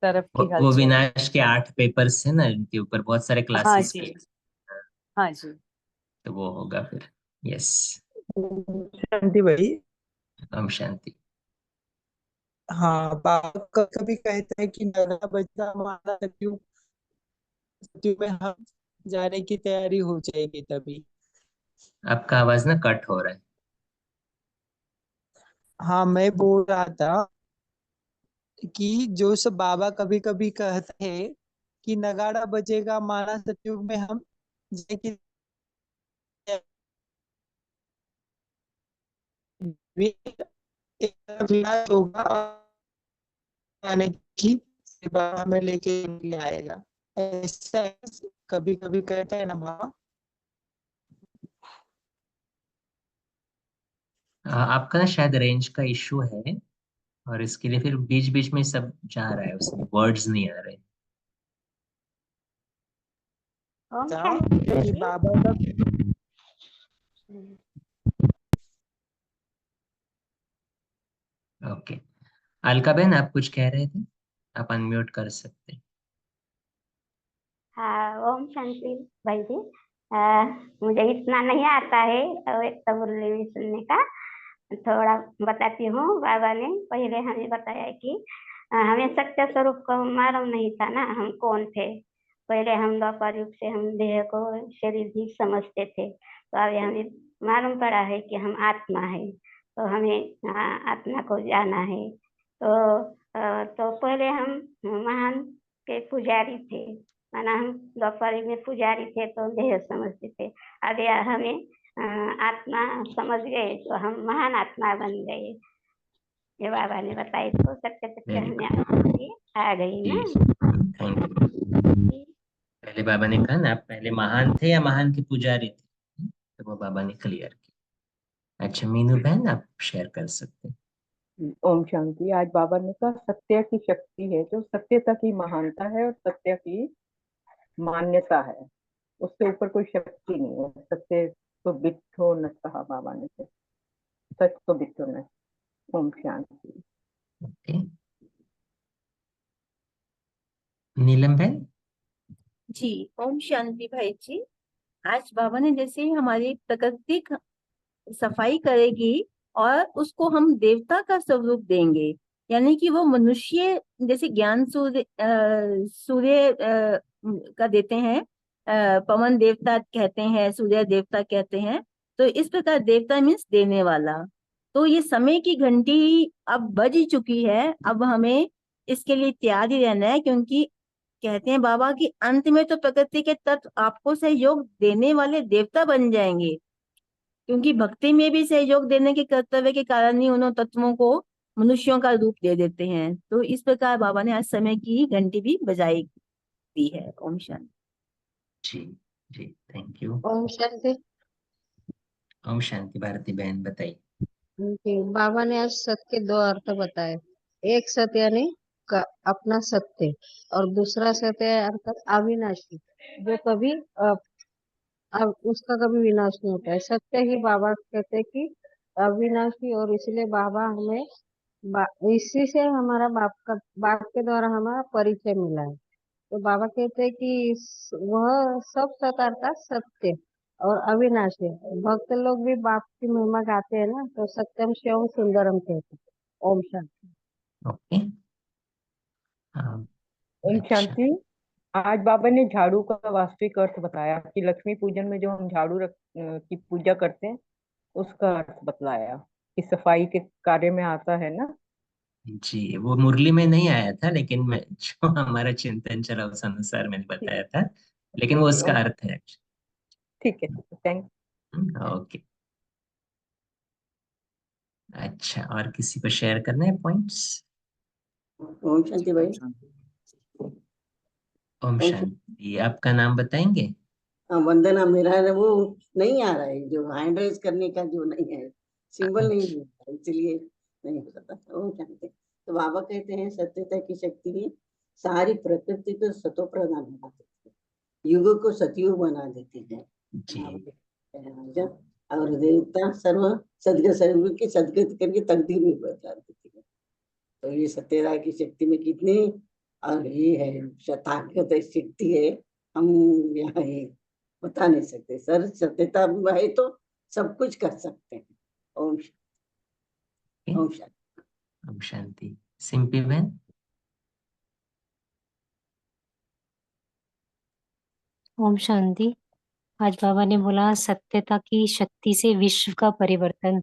तरफ की वो हलचल। विनाश के 8 पेपर्स है ना, इनके ऊपर बहुत सारे हाँ क्लासेस जी। के। हाँ जी। तो वो होगा फिर। यस। शांति भाई, ओम शांति। हाँ, बाबा कभी कहते हैं कि नगरा बजता हमारा सतयुग, सतयुग में हम जाने की तैयारी हो जाएगी तभी। आपका आवाज ना कट हो रहा है। हाँ, मैं बोल रहा था कि जो सब बाबा कभी कभी कहते हैं कि नगाड़ा बजेगा माना सतयुग में हम जाने की तैयारी, एक विनाश होगा आने की, बाबा में लेके भी आएगा, ऐसा कभी कभी कहते हैं ना बाबा। आपका ना शायद रेंज का इशू है, और इसके लिए फिर बीच बीच में सब जा रहा है, उसमें वर्ड्स नहीं आ रहे। ओम था शांति कि जी। बाबा का ओके, अलका बहन आप कुछ कह रहे थे, आप अनम्यूट कर सकते हैं। हाँ, ओम शांति भाई जी। आ, मुझे इतना नहीं आता है और एक तो मुरली में सुनने का, थोड़ा बताती हूँ। बाबा ने पहले हमें बताया कि हमें सत्य स्वरूप को मालूम नहीं था ना, हम कौन थे। पहले हम द्वापर युग से हम देह को शरीर भी समझते थे, तो अभी हमें मालूम पड़ा है कि हम आत्मा है। तो हमें आत्मा को जाना है। तो पहले हम महान के पुजारी थे, माना हम द्वापर युग में पुजारी थे तो देह समझते थे। अभी हमें आत्मा समझ गए तो हम महान आत्मा बन गए। ये बाबा ने बताई तो सत्य सत्य वेरी हमें गुड। आ गई जी ना। Thank you. पहले बाबा ने कहा ना, आप पहले महान थे या महान के पुजारी थे, तो वो बाबा ने क्लियर किया। अच्छा मीनू बहन आप शेयर कर सकते हैं। ओम शांति। आज बाबा ने कहा सत्य की शक्ति है, जो सत्यता की महानता है और सत्य की मान्यता है, उससे ऊपर कोई शक्ति नहीं है। सत्य तो बिट्ठो न कहा बाबा ने, तो सच तो बिट्ठो न। ओम शांति। ओके, नीलम बहन। जी, ओम शांति भाई जी। आज बाबा ने जैसे ही हमारी प्रकृति सफाई करेगी और उसको हम देवता का स्वरूप देंगे, यानी कि वो मनुष्य जैसे ज्ञान सूर्य सूर्य का देते हैं, पवन देवता कहते हैं, सूर्य देवता कहते हैं। तो इस प्रकार देवता मीन्स देने वाला। तो ये समय की घंटी अब बज चुकी है, अब हमें इसके लिए तैयार ही रहना है, क्योंकि कहते हैं बाबा कि अंत में तो प्रकृति के तत्व आपको सहयोग देने वाले देवता बन जाएंगे, क्योंकि भक्ति में भी सहयोग देने के कर्तव्य के कारण ही उन तत्वों को मनुष्यों का रूप दे देते हैं। तो इस प्रकार बाबा ने आज समय की घंटी भी बजाई दी है। ओम शांति। जी जी थैंक यू। ओम शांति ओम शांति। भारती बहन बताइए। जी। बाबा ने आज सत्य के दो अर्थ बताए। एक सत्य यानी अपना सत्य, और दूसरा सत्य है अर्थात अविनाशी, जो कभी अब उसका कभी विनाश नहीं होता है। सत्य ही बाबा कहते हैं कि अविनाशी, और इसलिए बाबा हमें इसी से हमारा बाप के द्वारा हमारा परिचय मिला है। तो बाबा कहते हैं कि वह सब सत अर्थात सत्य और अविनाशी है। भक्त लोग भी बाप की महिमा गाते हैं ना, तो सत्यम शिवम सुंदरम कहते हैं। ओम शांति। ओके। हाँ, ओम अच्छा। शांति। आज बाबा ने झाड़ू का वास्तविक अर्थ बताया कि लक्ष्मी पूजन में जो हम झाड़ू की पूजा करते हैं, उसका अर्थ बतलाया कि सफाई के कार्य में आता है ना। जी वो मुरली में नहीं आया था, लेकिन मैं जो हमारा चिंतन चला उस अनुसार मैंने ठीक बताया था, लेकिन वो ठीक है उसका ओम। अर्थ है। ठीक है थैंक। ओके। अच्छा, और किसी को शेयर करना है पॉइंट्स? ओम शांति भाई। ओम ओम शांति। शांति। आपका नाम बताएंगे? हाँ, वंदना। मेरा है ना, वो नहीं आ रहा है, जो हैंड रेज करने का जो नहीं है, सिंबल नहीं अच्छा। है, इसलिए नहीं हो सकता। ओम शांति। तो बाबा कहते हैं सत्यता की शक्ति ही सारी प्रकृति को सतो प्रधान बना देती है, युग को सतयुग बना देती है। जी बाबा कहते हैं जब, और देवता सर्व सदगत सर्व की सदगत करके तकदीर भी बदला देती है। तो ये सत्यता की शक्ति में कितनी, और ये है ताकत है, शक्ति है, हम यहाँ ये बता नहीं सकते सर। सत्यता है तो सब कुछ कर सकते हैं। ओम ओके, ओम शांति। ओम शांति। सिंपी बहन। ओम शांति। आज बाबा ने बोला सत्यता की शक्ति से विश्व का परिवर्तन।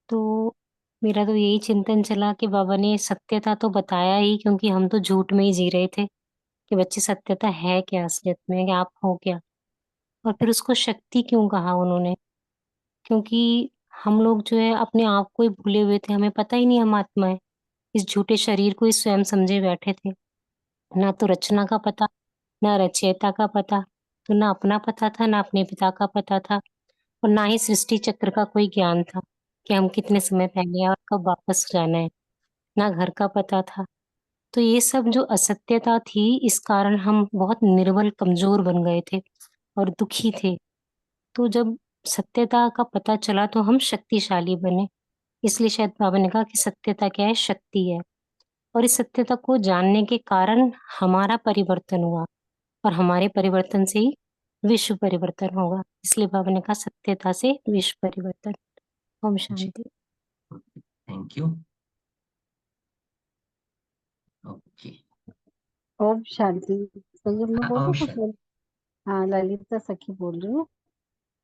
तो मेरा तो यही चिंतन चला कि बाबा ने सत्यता तो बताया ही, क्योंकि हम तो झूठ में ही जी रहे थे कि बच्चे सत्यता है क्या असलियत में, कि आप हो क्या। और फिर उसको शक्ति क्यों कहा उन्होंने, क्योंकि हम लोग जो है अपने आप को ही भूले हुए थे, हमें पता ही नहीं हम आत्मा है। इस झूठे शरीर को ही स्वयं समझे बैठे थे। ना तो रचना का पता, ना रचयिता का पता, तो ना अपना पता था, ना अपने पिता का पता था, और ना ही सृष्टि चक्र का कोई ज्ञान था कि हम कितने समय पहले आए और कब वापस जाना है। ना घर का पता था। तो ये सब जो असत्यता थी, इस कारण हम बहुत निर्बल कमजोर बन गए थे और दुखी थे। तो जब सत्यता का पता चला तो हम शक्तिशाली बने। इसलिए शायद बाबा ने कहा कि सत्यता क्या है, शक्ति है। और इस सत्यता को जानने के कारण हमारा परिवर्तन हुआ, और हमारे परिवर्तन से ही विश्व परिवर्तन होगा। इसलिए बाबा ने कहा सत्यता से विश्व परिवर्तन। ओम जी, शांति। Thank you. ओके। ओम शांति। संजय मैं बोल ओम दूं कुछ? शांति। हाँ, ललिता सखी बोल रही हूँ।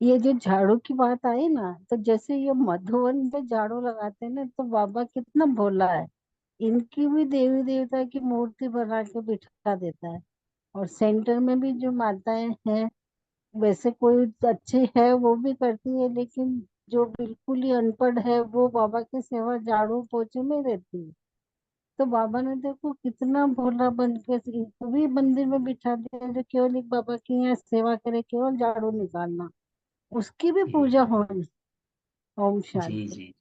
ये जो झाड़ू की बात आई ना, तो जैसे ये मधुवन में झाड़ू लगाते हैं ना, तो बाबा कितना भोला है। इनकी भी देवी देवता की मूर्ति बना के बिठा देता है। और सेंटर में भी जो माताएं हैं, वैसे कोई अच्छी है वो भी करती है, लेकिन जो बिल्कुल ही अनपढ़ है वो बाबा की सेवा झाड़ू पोछे में रहती है। तो बाबा ने देखो कितना भोला बन के इनको भी मंदिर में बिठा दिया, जो केवल एक बाबा की यहाँ सेवा करे, केवल झाड़ू निकालना, उसकी भी जी पूजा होनी। ओम जी शांति। जी।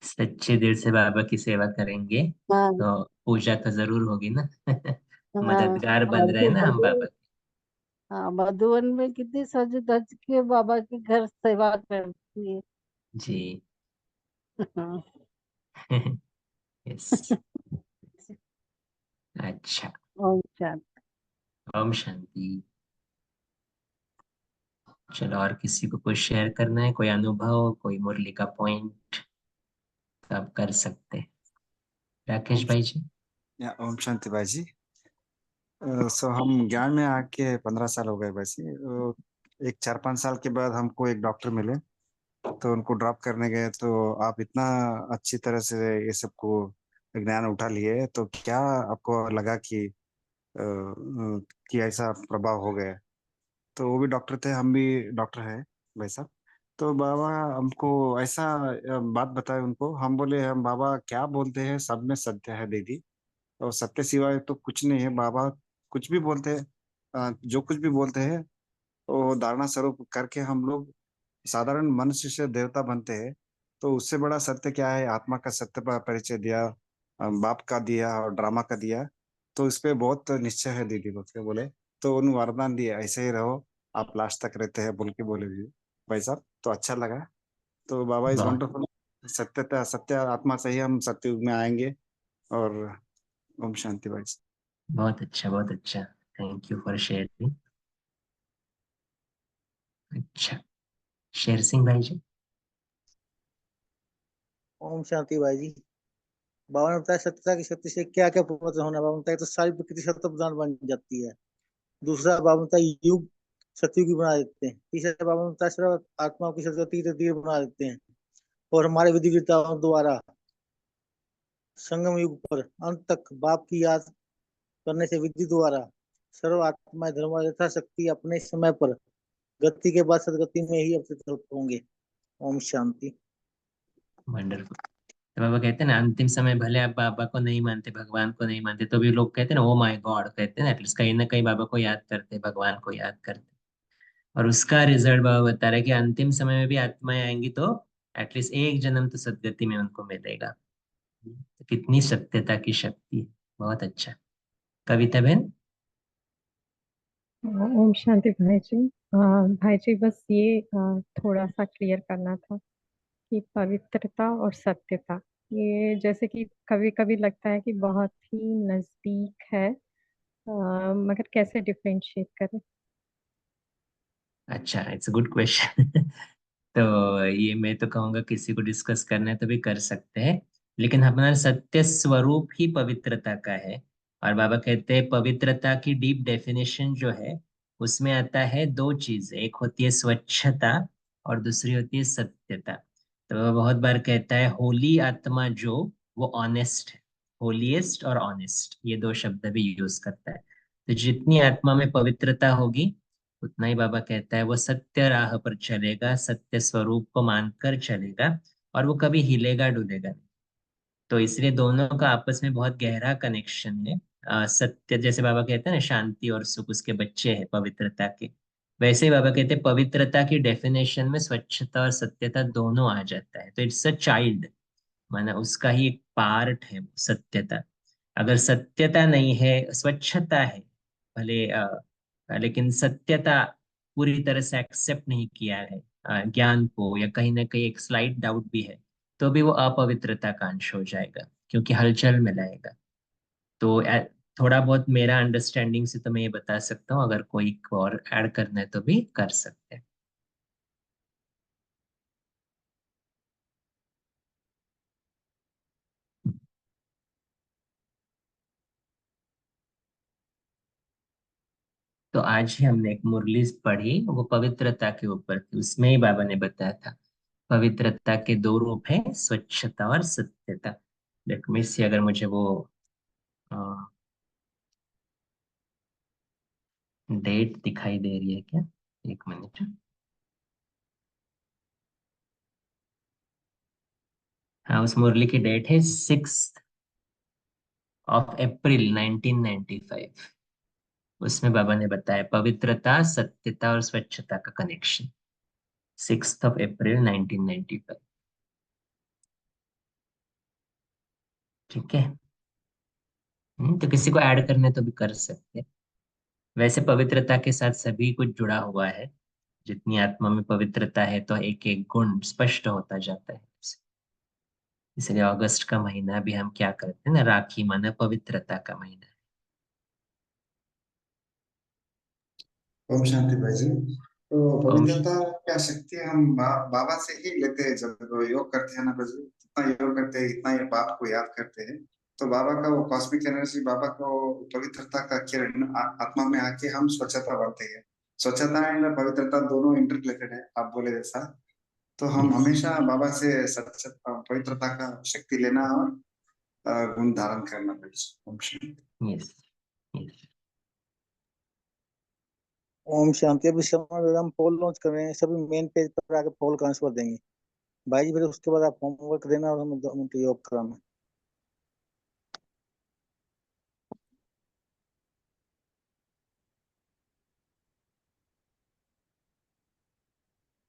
सच्चे दिल से बाबा की सेवा करेंगे हाँ तो पूजा तो जरूर होगी ना। हाँ। मददगार बन और रहे हैं फिर ना हम बाबा के। हाँ, मधुवन में कितनी सज धज के बाबा के घर सेवा करती है। जी। हाँ। यस। अच्छा। ओम शांति। ओम शांति। चलो, और किसी को कुछ शेयर करना है, कोई अनुभव, कोई मुरली का पॉइंट, तो आप कर सकते हैं। राकेश ओम भाई जी। ओम शांति भाई जी। सो हम ज्ञान में आके 15 साल हो गए भाई जी। एक 4-5 साल के बाद हमको एक डॉक्टर मिले, तो उनको ड्रॉप करने गए, तो आप इतना अच्छी तरह से ये सबको ज्ञान उठा लिए, तो क्या आपको लगा कि ऐसा प्रभाव हो गया? तो वो भी डॉक्टर थे, हम भी डॉक्टर है भाई साहब। तो बाबा हमको ऐसा बात बताए उनको, हम बोले हम बाबा क्या बोलते हैं, सब में सत्य है दीदी, और सत्य सिवाय तो कुछ नहीं है बाबा। कुछ भी बोलते हैं, जो कुछ भी बोलते हैं वो धारणा स्वरूप करके हम लोग साधारण मनुष्य से देवता बनते हैं। तो उससे बड़ा सत्य क्या है? आत्मा का सत्य का परिचय दिया, बाप का दिया और ड्रामा का दिया। तो इस पे बहुत निश्चय है दीदी बोल के बोले। तो उन वरदान दिए, ऐसे ही रहो, आप लास्ट तक रहते हैं बोल के बोले भी भाई साहब। तो अच्छा लगा। तो बाबा इज बहुत वंडरफुल। सत्यता सत्य आत्मा से ही हम सत्युग में आएंगे। और ओम शांति भाई। बहुत अच्छा, बहुत अच्छा। Thank you for sharing. अच्छा, शेर सिंह भाई जी। ओम शांति भाई जी। बाबा ने बताया सत्यता की शक्ति से क्या क्या परिवर्तन होना। बाबा ने बताया तो सारी प्रकृति सत्य प्रधान बन जाती है। दूसरा बाबा ने बताया युग सतयुग की बना देते हैं। तीसरा बाबा ने बताया सर्व आत्माओं की सत्य धीरे धीरे बना देते हैं। और हमारे विधि विधाओं द्वारा संगम युग पर अंत तक बाप की याद करने से विधि द्वारा सर्व आत्माएं धर्म यथाशक्ति अपने समय पर गति के बाद सदगति में ही अवतरित होंगे। ओम शांति। वंडरफुल। तो बाबा कहते हैं ना, अंतिम समय भले आप बाबा को नहीं मानते, भगवान को नहीं मानते, तो भी लोग कहते हैं ना, ओ माय गॉड कहते हैं ना, एटलीस्ट कहीं ना कहीं बाबा को याद करते, भगवान को याद करते। और उसका रिजल्ट बाबा बता रहे हैं कि अंतिम समय में भी आत्माएं आएंगी तो एटलीस्ट एक जन्म तो सदगति में उनको मिलेगा। तो कितनी सत्यता की शक्ति है। बहुत अच्छा। कविता बहन। ओम शांति भाई जी। भाई जी बस ये थोड़ा सा क्लियर करना था कि पवित्रता और सत्यता, ये जैसे कि कभी कभी लगता है कि बहुत ही नजदीक है, मगर कैसे डिफरेंशिएट करें? अच्छा, इट्स अ गुड क्वेश्चन। तो ये मैं तो कहूँगा किसी को डिस्कस करना है तो भी कर सकते हैं। लेकिन हमारा सत्य स्वरूप ही पवित्रता का है। और बाबा कहते हैं पवित्रता की डीप डेफिनेशन जो है उसमें आता है दो चीज, एक होती है स्वच्छता और दूसरी होती है सत्यता। तो बाबा बहुत बार कहता है होली आत्मा जो, वो ऑनेस्ट है। होलीएस्ट और ऑनेस्ट, ये दो शब्द भी यूज करता है। तो जितनी आत्मा में पवित्रता होगी उतना ही बाबा कहता है वो सत्य राह पर चलेगा, सत्य स्वरूप को मानकर चलेगा, और वो कभी हिलेगा डुलेगा नहीं। तो इसलिए दोनों का आपस में बहुत गहरा कनेक्शन है। सत्य, जैसे बाबा कहते हैं ना शांति और सुख उसके बच्चे हैं पवित्रता के, वैसे ही बाबा कहते हैं पवित्रता की डेफिनेशन में स्वच्छता और सत्यता दोनों आ जाता है। तो इट्स अ चाइल्ड, माना उसका ही एक पार्ट है वो सत्यता। अगर सत्यता नहीं है, स्वच्छता है भले, लेकिन सत्यता पूरी तरह से एक्सेप्ट नहीं किया है ज्ञान को, या कहीं ना कहीं एक स्लाइट डाउट भी है, तो भी वो अपवित्रता का अंश हो जाएगा, क्योंकि हलचल में लाएगा। तो थोड़ा बहुत मेरा अंडरस्टैंडिंग से तो मैं ये बता सकता हूँ, अगर कोई और ऐड करना है तो भी कर सकते हैं। तो आज ही हमने एक मुरली पढ़ी, वो पवित्रता के ऊपर थी। उसमें ही बाबा ने बताया था पवित्रता के दो रूप हैं, स्वच्छता और सत्यता। लेट मी सी, अगर मुझे वो डेट दिखाई दे रही है क्या, एक मिनट। हाँ, उस मुरली की डेट है 6 अप्रैल 1995। उसमें बाबा ने बताया पवित्रता, सत्यता और स्वच्छता का कनेक्शन। 6 अप्रैल 1995। ठीक है। तो किसी को ऐड करने तो भी कर सकते हैं। वैसे पवित्रता के साथ सभी कुछ जुड़ा हुआ है। जितनी आत्मा में पवित्रता है तो एक एक गुण स्पष्ट होता जाता है। इसलिए अगस्त का महीना भी हम क्या करते हैं ना, राखी माना पवित्रता का महीना। ओम शांति भाई जी। तो ओम पवित्रता क्या शक्ति हम बाबा से ही लेते हैं। जब योग करते हैं ना भाई जी, जितना योग करते हैं इतना ये बात को याद करते हैं। तो बाबा का वो कॉस्मिक एनर्जी, बाबा को पवित्रता का किरण आत्मा में आके हम स्वच्छता बढ़ते हैं। स्वच्छता एंड पवित्रता दोनों इंटररिलेटेड है, आप बोले जैसा। तो हम हमेशा बाबा से सच पवित्रता का शक्ति लेना और गुण धारण करना भाई जी। ओम शांति। Yes, yes. ओम शांति। अभी समय हम पोल लॉन्च कर रहे हैं, सभी मेन पेज पर आके पोल का आंसर देंगे भाई जी। फिर उसके बाद आप होमवर्क देना और हम उनके योग कराना।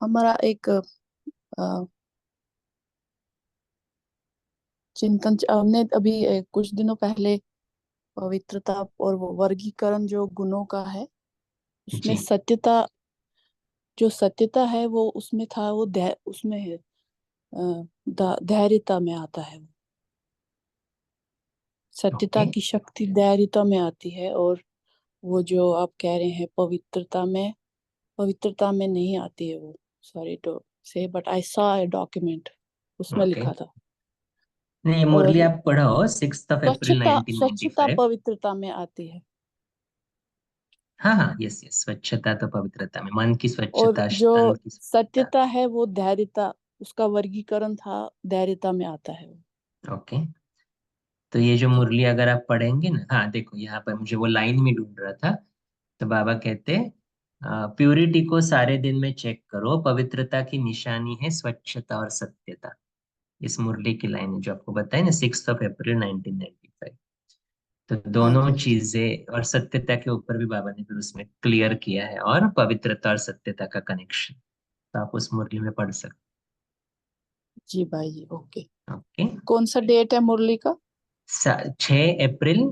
हमारा एक चिंतन हमने अभी कुछ दिनों पहले पवित्रता और वो वर्गीकरण जो गुणों का है, उसमें जी। सत्यता, जो सत्यता है वो उसमें था, वो उसमें है धैर्यता में आता है। सत्यता ओके। की शक्ति धैर्यता में आती है, और वो जो आप कह रहे हैं पवित्रता में नहीं आती है वो। सॉरी टू से, but I saw a document, उसमें ओके। लिखा था। नहीं, ये मुरली और आप पढ़ो, 6 अप्रैल स्वच्छता 1995। पवित्रता में आती है, हाँ हाँ, यस यस, स्वच्छता तो पवित्रता में, मन की और स्वच्छता, जो तन की स्वच्छता। सत्यता है वो धैर्यता, उसका वर्गीकरण था, धैर्यता में आता है वो। ओके। तो ये जो मुरली अगर आप पढ़ेंगे ना, हाँ देखो यहाँ पर मुझे वो लाइन में ढूंढ रहा था। तो बाबा कहते प्यूरिटी को सारे दिन में चेक करो, पवित्रता की निशानी है स्वच्छता और सत्यता। इस मुरली की लाइन है जो आपको बताई ना, 6 अप्रैल 1995। तो हाँ दोनों जी, चीजें और सत्यता के ऊपर भी बाबा ने फिर उसमें क्लियर किया है, और पवित्रता और सत्यता का कनेक्शन तो आप उस मुरली में पढ़ सकते जी भाई जी, ओके। हैं। ओके। कौन सा डेट है मुरली का? 6 अप्रैल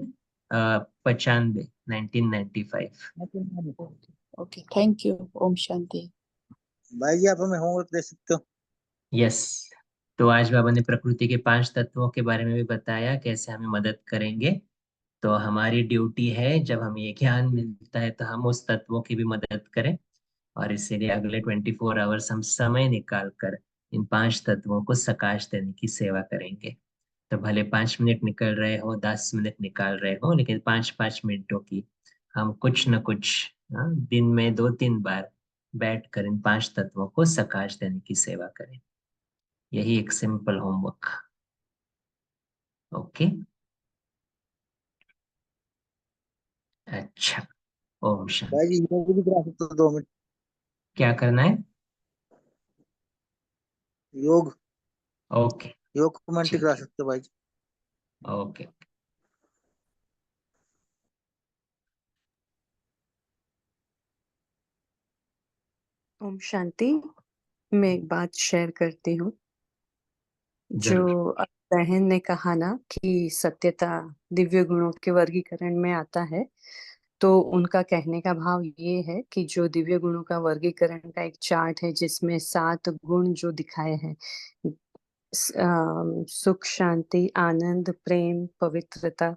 95, 1995। Okay, thank you. ओम शांति। भाई जी आप हमें होमवर्क दे सकते हो? यस। तो आज बाबा ने प्रकृति के 5 तत्वों के बारे में भी बताया, कैसे हमें मदद करेंगे। तो हमारी ड्यूटी है, जब हमें ये ज्ञान मिलता है तो हम उस तत्वों की भी मदद करें। और इसीलिए अगले 24 आवर्स हम समय निकाल कर इन 5 तत्वों को सकाश देने की सेवा करेंगे। तो भले 5 मिनट निकल रहे हो, 10 मिनट निकाल रहे हो, लेकिन 5-5 मिनटों की हम कुछ न कुछ, दिन में 2-3 बार बैठकर इन 5 तत्वों को सकाश देने की सेवा करें। यही एक सिंपल होमवर्क। ओके, अच्छा। ओम भाई शांति। जी योग भी करा सकते हो 2 मिनट? क्या करना है? योग, ओके, योग कमेंट्री ठीक करा है। सकते हो भाई जी। ओके। ओम शांति। मैं एक बात शेयर करती हूँ। जरूर। जो बहन ने कहा ना कि सत्यता दिव्य गुणों के वर्गीकरण में आता है, तो उनका कहने का भाव ये है कि जो दिव्य गुणों का वर्गीकरण का एक चार्ट है जिसमें 7 गुण जो दिखाए हैं, सुख, शांति, आनंद, प्रेम, पवित्रता,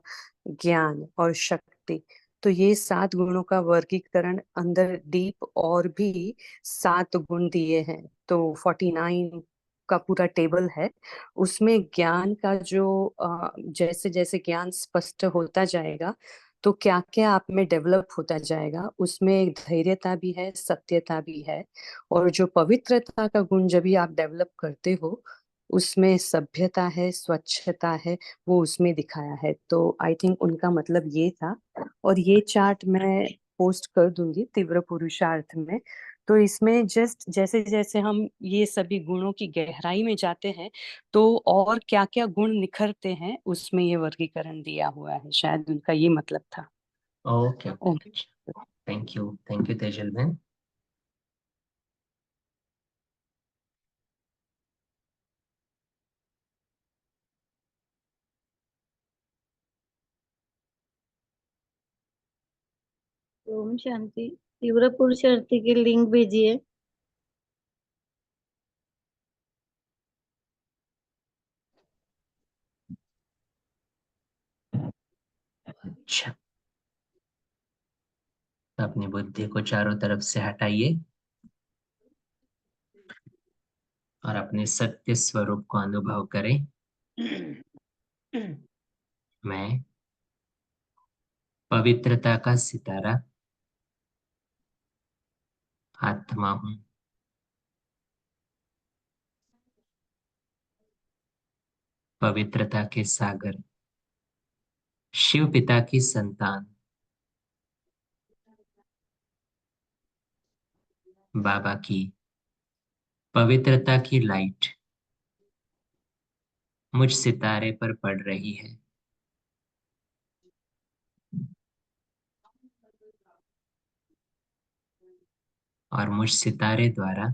ज्ञान और शक्ति। तो ये 7 गुणों का वर्गीकरण अंदर डीप और भी 7 गुण दिए हैं। तो 49 का पूरा टेबल है। उसमें ज्ञान का जो जैसे जैसे ज्ञान स्पष्ट होता जाएगा, तो क्या क्या आप में डेवलप होता जाएगा। उसमें एक धैर्यता भी है, सत्यता भी है। और जो पवित्रता का गुण जब भी आप डेवलप करते हो, उसमें सभ्यता है, स्वच्छता है, वो उसमें दिखाया है। तो आई थिंक उनका मतलब ये था। और ये चार्ट मैं पोस्ट कर दूंगी तीव्र पुरुषार्थ में। तो इसमें जस्ट जैसे जैसे हम ये सभी गुणों की गहराई में जाते हैं, तो और क्या क्या गुण निखरते हैं, उसमें ये वर्गीकरण दिया हुआ है। शायद उनका ये मतलब था। Okay, Om. Okay. Thank you Tejal बहन। ओम शांति। तीव्र पुरुषार्थी की लिंक भेजिए। अच्छा, तो अपनी बुद्धि को चारों तरफ से हटाइए और अपने सत्य स्वरूप को अनुभव करें। मैं पवित्रता का सितारा आत्मा हूँ। पवित्रता के सागर शिव पिता की संतान बाबा की पवित्रता की लाइट मुझ सितारे पर पड़ रही है। और मुझ सितारे द्वारा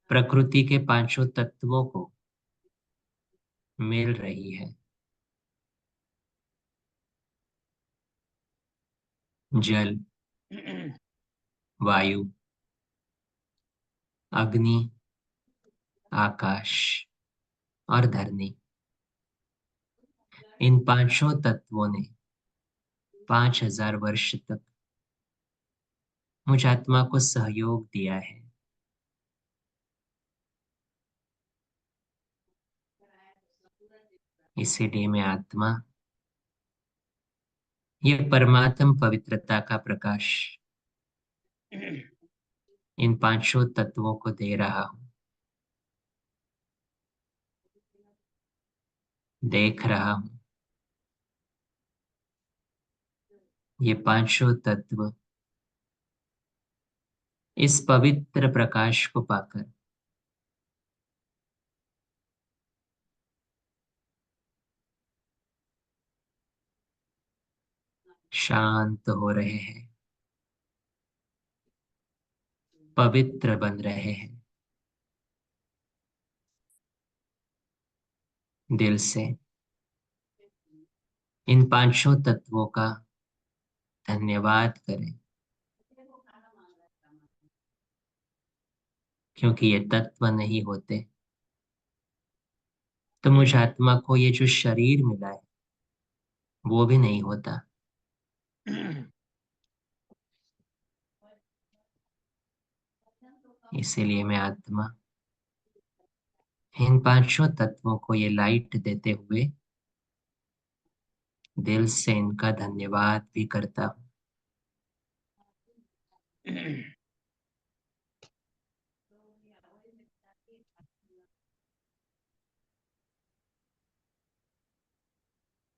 प्रकृति के 5 तत्वों को मिल रही है। जल, वायु, अग्नि, आकाश और धरनी। इन 5 तत्वों ने 5000 वर्ष तक मुझ आत्मा को सहयोग दिया है। इसीलिए मैं आत्मा ये परमात्म पवित्रता का प्रकाश इन 5 तत्वों को दे रहा हूं, देख रहा हूं। ये 5 तत्व इस पवित्र प्रकाश को पाकर शांत हो रहे हैं, पवित्र बन रहे हैं। दिल से इन 5 तत्वों का धन्यवाद करें, क्योंकि ये तत्व नहीं होते तो मुझ आत्मा को ये जो शरीर मिला है वो भी नहीं होता। इसीलिए मैं आत्मा इन पांचों तत्वों को ये लाइट देते हुए दिल से इनका धन्यवाद भी करता हूँ।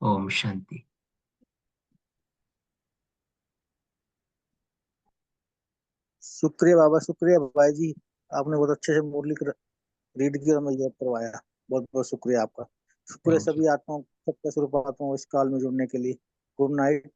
ओम शांति। शुक्रिया बाबा, शुक्रिया भाई जी, आपने बहुत अच्छे से मुरली रीड किया और मुझे याद करवाया। बहुत बहुत शुक्रिया आपका। शुक्रिया थैंक यू। सभी आत्माओं, सत्य स्वरूप आत्माओं इस काल में जुड़ने के लिए। Good night.